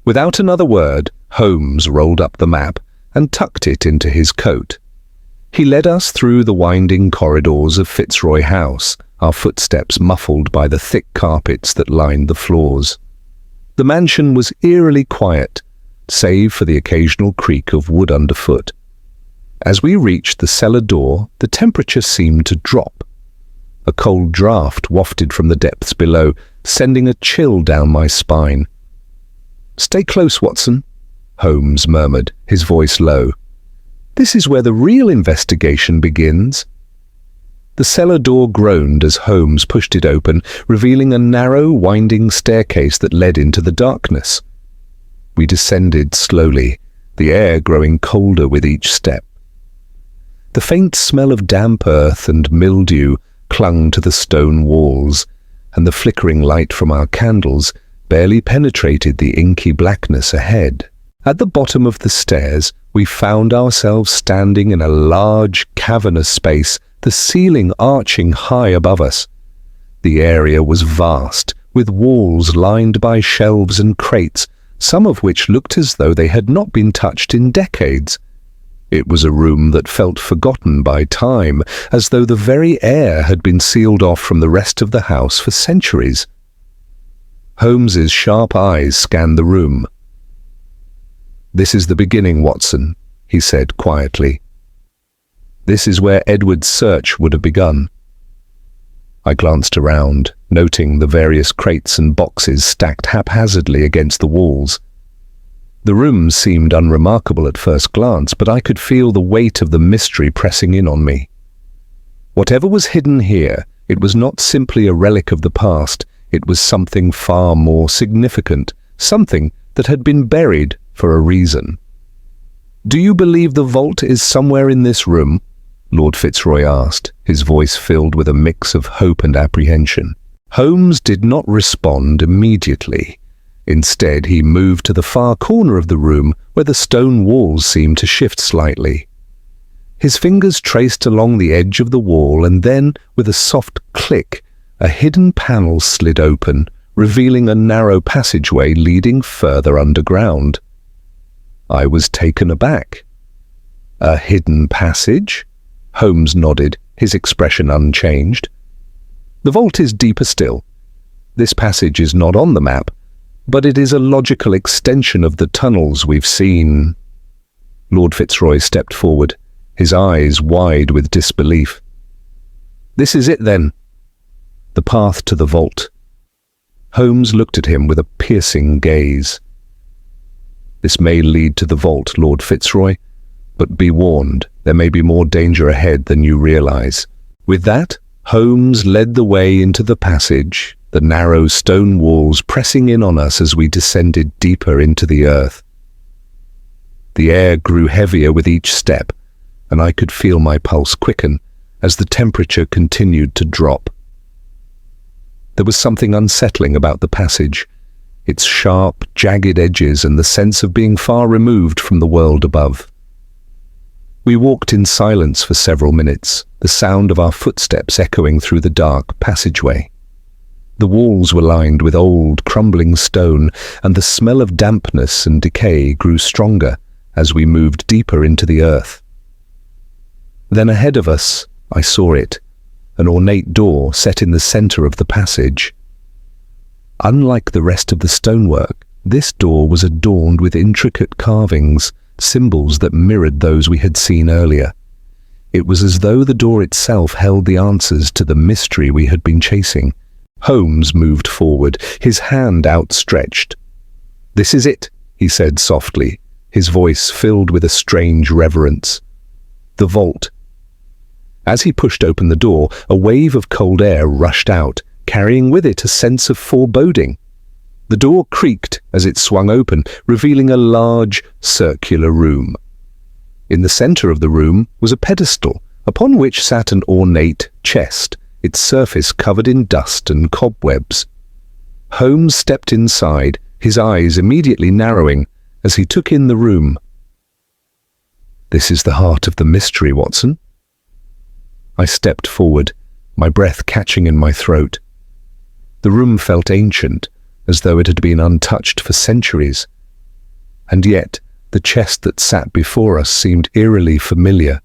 Without another word, Holmes rolled up the map and tucked it into his coat. He led us through the winding corridors of Fitzroy House, our footsteps muffled by the thick carpets that lined the floors. The mansion was eerily quiet, save for the occasional creak of wood underfoot. As we reached the cellar door, the temperature seemed to drop. A cold draught wafted from the depths below, sending a chill down my spine. "Stay close, Watson," Holmes murmured, his voice low. "This is where the real investigation begins." The cellar door groaned as Holmes pushed it open, revealing a narrow, winding staircase that led into the darkness. We descended slowly, the air growing colder with each step. The faint smell of damp earth and mildew clung to the stone walls, and the flickering light from our candles barely penetrated the inky blackness ahead. At the bottom of the stairs, we found ourselves standing in a large, cavernous space, the ceiling arching high above us. The area was vast, with walls lined by shelves and crates, some of which looked as though they had not been touched in decades. It was a room that felt forgotten by time, as though the very air had been sealed off from the rest of the house for centuries. Holmes's sharp eyes scanned the room. "This is the beginning, Watson," he said quietly. "This is where Edward's search would have begun." I glanced around, noting the various crates and boxes stacked haphazardly against the walls. The room seemed unremarkable at first glance, but I could feel the weight of the mystery pressing in on me. Whatever was hidden here, it was not simply a relic of the past. It was something far more significant, something that had been buried for a reason. "Do you believe the vault is somewhere in this room?" Lord Fitzroy asked, his voice filled with a mix of hope and apprehension. Holmes did not respond immediately. Instead, he moved to the far corner of the room where the stone walls seemed to shift slightly. His fingers traced along the edge of the wall, and then, with a soft click, a hidden panel slid open, revealing a narrow passageway leading further underground. I was taken aback. "A hidden passage?" Holmes nodded, his expression unchanged. "The vault is deeper still. This passage is not on the map, but it is a logical extension of the tunnels we've seen." Lord Fitzroy stepped forward, his eyes wide with disbelief. "This is it, then? The path to the vault?" Holmes looked at him with a piercing gaze. "This may lead to the vault, Lord Fitzroy, but be warned, there may be more danger ahead than you realize." With that, Holmes led the way into the passage, the narrow stone walls pressing in on us as we descended deeper into the earth. The air grew heavier with each step, and I could feel my pulse quicken as the temperature continued to drop. There was something unsettling about the passage, its sharp, jagged edges and the sense of being far removed from the world above. We walked in silence for several minutes, the sound of our footsteps echoing through the dark passageway. The walls were lined with old, crumbling stone, and the smell of dampness and decay grew stronger as we moved deeper into the earth. Then ahead of us, I saw it, an ornate door set in the center of the passage. Unlike the rest of the stonework, this door was adorned with intricate carvings, symbols that mirrored those we had seen earlier. It was as though the door itself held the answers to the mystery we had been chasing. Holmes moved forward, his hand outstretched. "This is it," he said softly, his voice filled with a strange reverence. "The vault." As he pushed open the door, a wave of cold air rushed out, carrying with it a sense of foreboding. The door creaked as it swung open, revealing a large, circular room. In the center of the room was a pedestal, upon which sat an ornate chest, its surface covered in dust and cobwebs. Holmes stepped inside, his eyes immediately narrowing as he took in the room. "This is the heart of the mystery, Watson." I stepped forward, my breath catching in my throat. The room felt ancient, as though it had been untouched for centuries. And yet, the chest that sat before us seemed eerily familiar.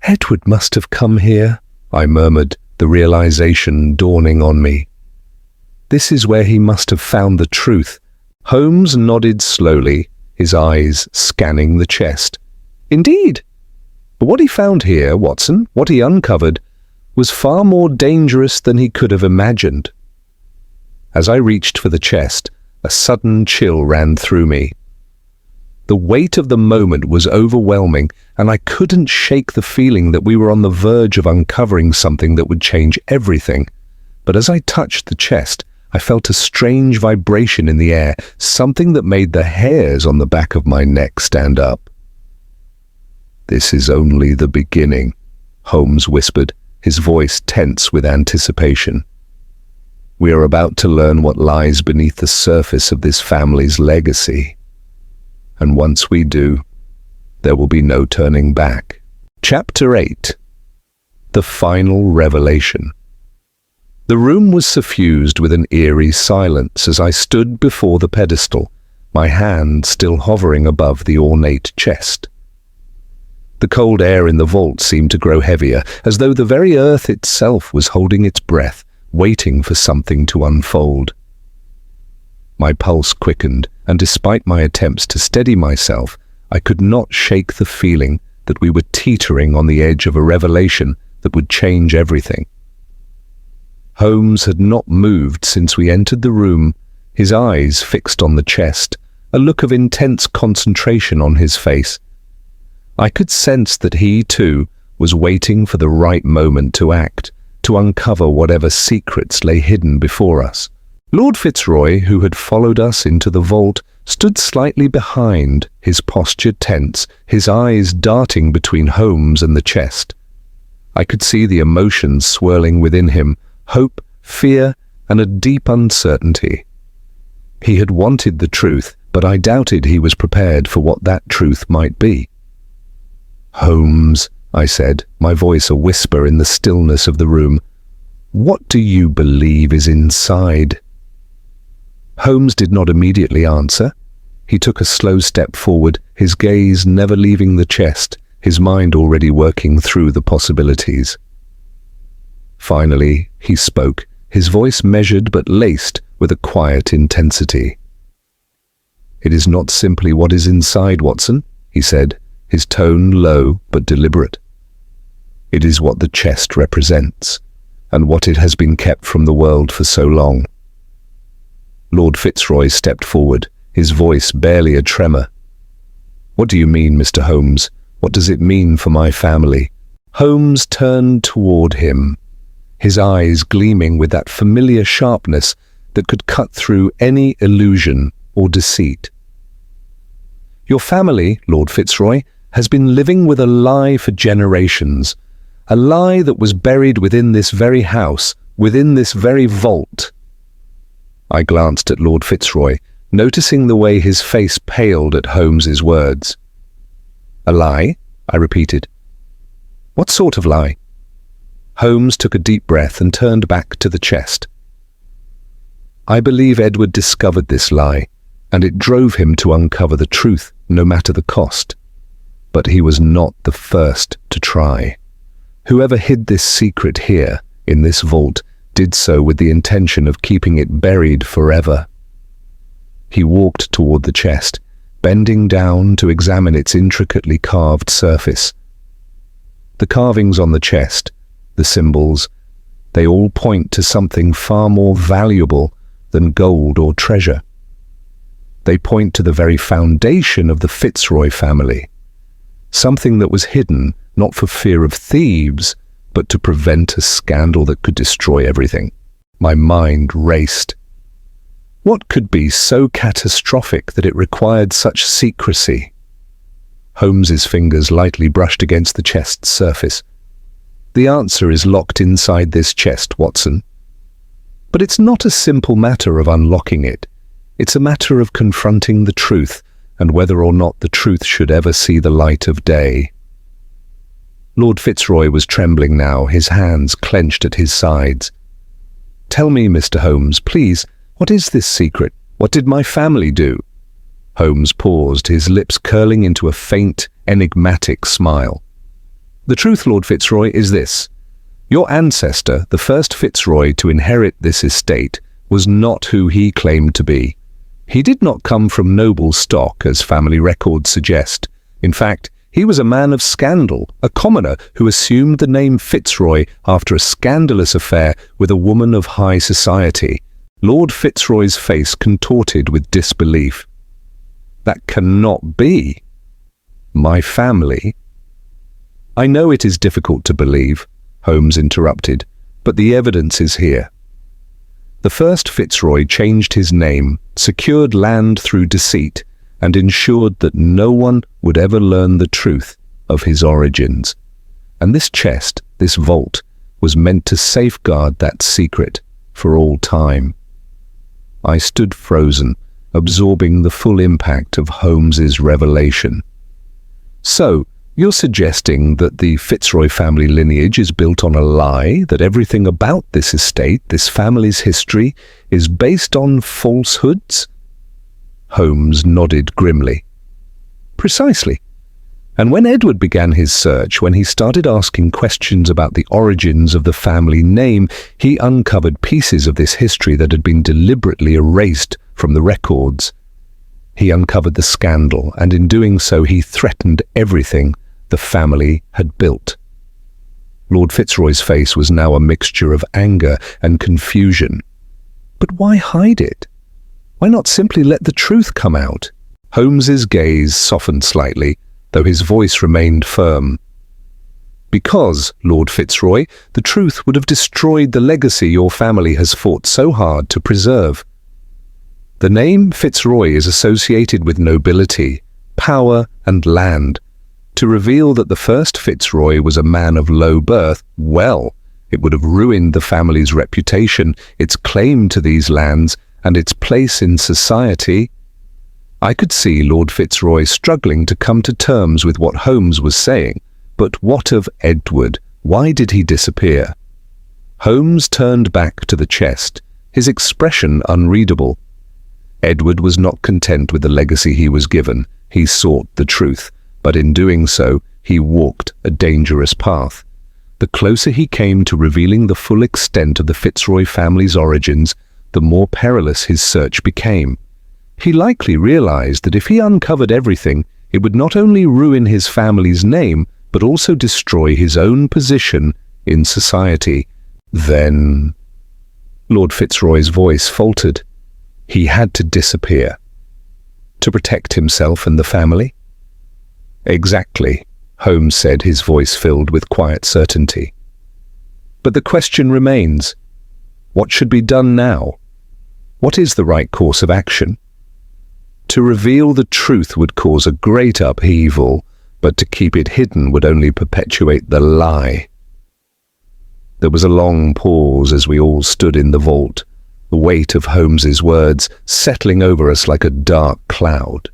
"Edward must have come here," I murmured, the realization dawning on me. "This is where he must have found the truth." Holmes nodded slowly, his eyes scanning the chest. "Indeed. But what he found here, Watson, what he uncovered, was far more dangerous than he could have imagined." As I reached for the chest, a sudden chill ran through me. The weight of the moment was overwhelming, and I couldn't shake the feeling that we were on the verge of uncovering something that would change everything. But as I touched the chest, I felt a strange vibration in the air, something that made the hairs on the back of my neck stand up. "This is only the beginning," Holmes whispered, his voice tense with anticipation. "We are about to learn what lies beneath the surface of this family's legacy. And once we do, there will be no turning back." Chapter 8. The Final Revelation. The room was suffused with an eerie silence as I stood before the pedestal, my hand still hovering above the ornate chest. The cold air in the vault seemed to grow heavier, as though the very earth itself was holding its breath, waiting for something to unfold. My pulse quickened, and despite my attempts to steady myself, I could not shake the feeling that we were teetering on the edge of a revelation that would change everything. Holmes had not moved since we entered the room, his eyes fixed on the chest, a look of intense concentration on his face. I could sense that he, too, was waiting for the right moment to act, to uncover whatever secrets lay hidden before us. Lord Fitzroy, who had followed us into the vault, stood slightly behind, his posture tense, his eyes darting between Holmes and the chest. I could see the emotions swirling within him, hope, fear, and a deep uncertainty. He had wanted the truth, but I doubted he was prepared for what that truth might be. "Holmes," I said, my voice a whisper in the stillness of the room, "what do you believe is inside?" Holmes did not immediately answer. He took a slow step forward, his gaze never leaving the chest, his mind already working through the possibilities. Finally, he spoke, his voice measured but laced with a quiet intensity. "It is not simply what is inside, Watson," he said, his tone low but deliberate. "It is what the chest represents, and what it has been kept from the world for so long." Lord Fitzroy stepped forward, his voice barely a tremor. "What do you mean, Mr. Holmes? What does it mean for my family?" Holmes turned toward him, his eyes gleaming with that familiar sharpness that could cut through any illusion or deceit. "Your family, Lord Fitzroy, has been living with a lie for generations, a lie that was buried within this very house, within this very vault." I glanced at Lord Fitzroy, noticing the way his face paled at Holmes's words. "A lie?" I repeated. "What sort of lie?" Holmes took a deep breath and turned back to the chest. "I believe Edward discovered this lie, and it drove him to uncover the truth, no matter the cost. But he was not the first to try. Whoever hid this secret here, in this vault, did so with the intention of keeping it buried forever." He walked toward the chest, bending down to examine its intricately carved surface. The carvings on the chest, the symbols, they all point to something far more valuable than gold or treasure. They point to the very foundation of the Fitzroy family, something that was hidden not for fear of thieves, but to prevent a scandal that could destroy everything. My mind raced. What could be so catastrophic that it required such secrecy? Holmes's fingers lightly brushed against the chest's surface. The answer is locked inside this chest, Watson. But it's not a simple matter of unlocking it. It's a matter of confronting the truth, and whether or not the truth should ever see the light of day. Lord Fitzroy was trembling now, his hands clenched at his sides. "Tell me, Mr. Holmes, please, what is this secret? What did my family do?" Holmes paused, his lips curling into a faint, enigmatic smile. "The truth, Lord Fitzroy, is this. Your ancestor, the first Fitzroy to inherit this estate, was not who he claimed to be. He did not come from noble stock, as family records suggest. In fact, he was a man of scandal, a commoner who assumed the name Fitzroy after a scandalous affair with a woman of high society." Lord Fitzroy's face contorted with disbelief. "That cannot be. My family—" "I know it is difficult to believe," Holmes interrupted, "but the evidence is here. The first Fitzroy changed his name, secured land through deceit, and ensured that no one would ever learn the truth of his origins. And this chest, this vault, was meant to safeguard that secret for all time." I stood frozen, absorbing the full impact of Holmes's revelation. "So, you're suggesting that the Fitzroy family lineage is built on a lie, that everything about this estate, this family's history, is based on falsehoods?" Holmes nodded grimly. "Precisely. And when Edward began his search, when he started asking questions about the origins of the family name, he uncovered pieces of this history that had been deliberately erased from the records. He uncovered the scandal, and in doing so he threatened everything the family had built." Lord Fitzroy's face was now a mixture of anger and confusion. "But why hide it? Why not simply let the truth come out?" Holmes's gaze softened slightly, though his voice remained firm. "Because, Lord Fitzroy, the truth would have destroyed the legacy your family has fought so hard to preserve. The name Fitzroy is associated with nobility, power, and land. To reveal that the first Fitzroy was a man of low birth, well, it would have ruined the family's reputation, its claim to these lands, and its place in society." I could see Lord Fitzroy struggling to come to terms with what Holmes was saying. But what of Edward? Why did he disappear? Holmes turned back to the chest, his expression unreadable. Edward was not content with the legacy he was given. He sought the truth, but in doing so, he walked a dangerous path. The closer he came to revealing the full extent of the Fitzroy family's origins, the more perilous his search became. He likely realized that if he uncovered everything, it would not only ruin his family's name, but also destroy his own position in society. Then, Lord Fitzroy's voice faltered. He had to disappear. To protect himself and the family? Exactly, Holmes said, his voice filled with quiet certainty. But the question remains, what should be done now? What is the right course of action? To reveal the truth would cause a great upheaval, but to keep it hidden would only perpetuate the lie. There was a long pause as we all stood in the vault, the weight of Holmes's words settling over us like a dark cloud.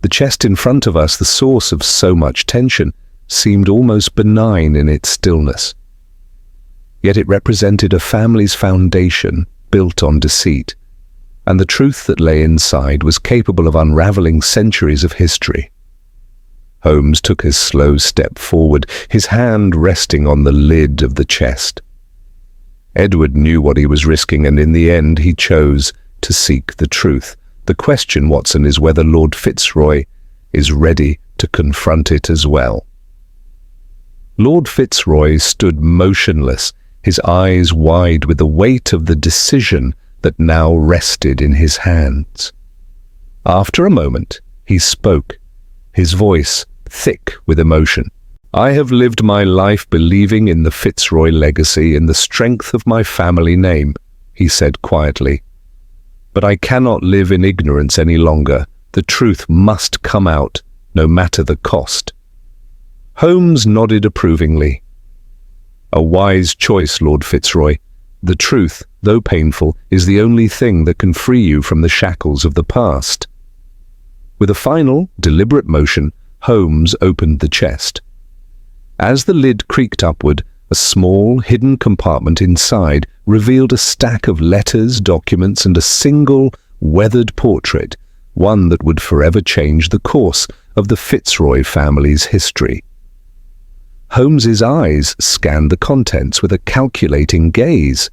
The chest in front of us, the source of so much tension, seemed almost benign in its stillness. Yet it represented a family's foundation built on deceit, and the truth that lay inside was capable of unraveling centuries of history. Holmes took a slow step forward, his hand resting on the lid of the chest. Edward knew what he was risking, and in the end he chose to seek the truth. The question, Watson, is whether Lord Fitzroy is ready to confront it as well. Lord Fitzroy stood motionless, his eyes wide with the weight of the decision that now rested in his hands. After a moment, he spoke, his voice thick with emotion. I have lived my life believing in the Fitzroy legacy, in the strength of my family name, he said quietly. But I cannot live in ignorance any longer. The truth must come out, no matter the cost. Holmes nodded approvingly. A wise choice, Lord Fitzroy. The truth, though painful, is the only thing that can free you from the shackles of the past. With a final, deliberate motion, Holmes opened the chest. As the lid creaked upward, a small, hidden compartment inside revealed a stack of letters, documents, and a single, weathered portrait, one that would forever change the course of the Fitzroy family's history. Holmes's eyes scanned the contents with a calculating gaze,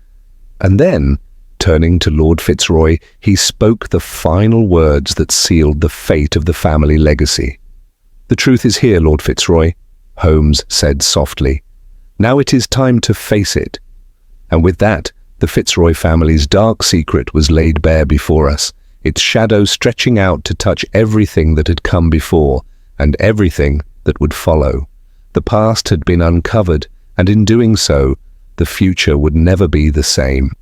and then, turning to Lord Fitzroy, he spoke the final words that sealed the fate of the family legacy. "The truth is here, Lord Fitzroy," Holmes said softly. "Now it is time to face it." And with that, the Fitzroy family's dark secret was laid bare before us, its shadow stretching out to touch everything that had come before, and everything that would follow. The past had been uncovered, and in doing so, the future would never be the same.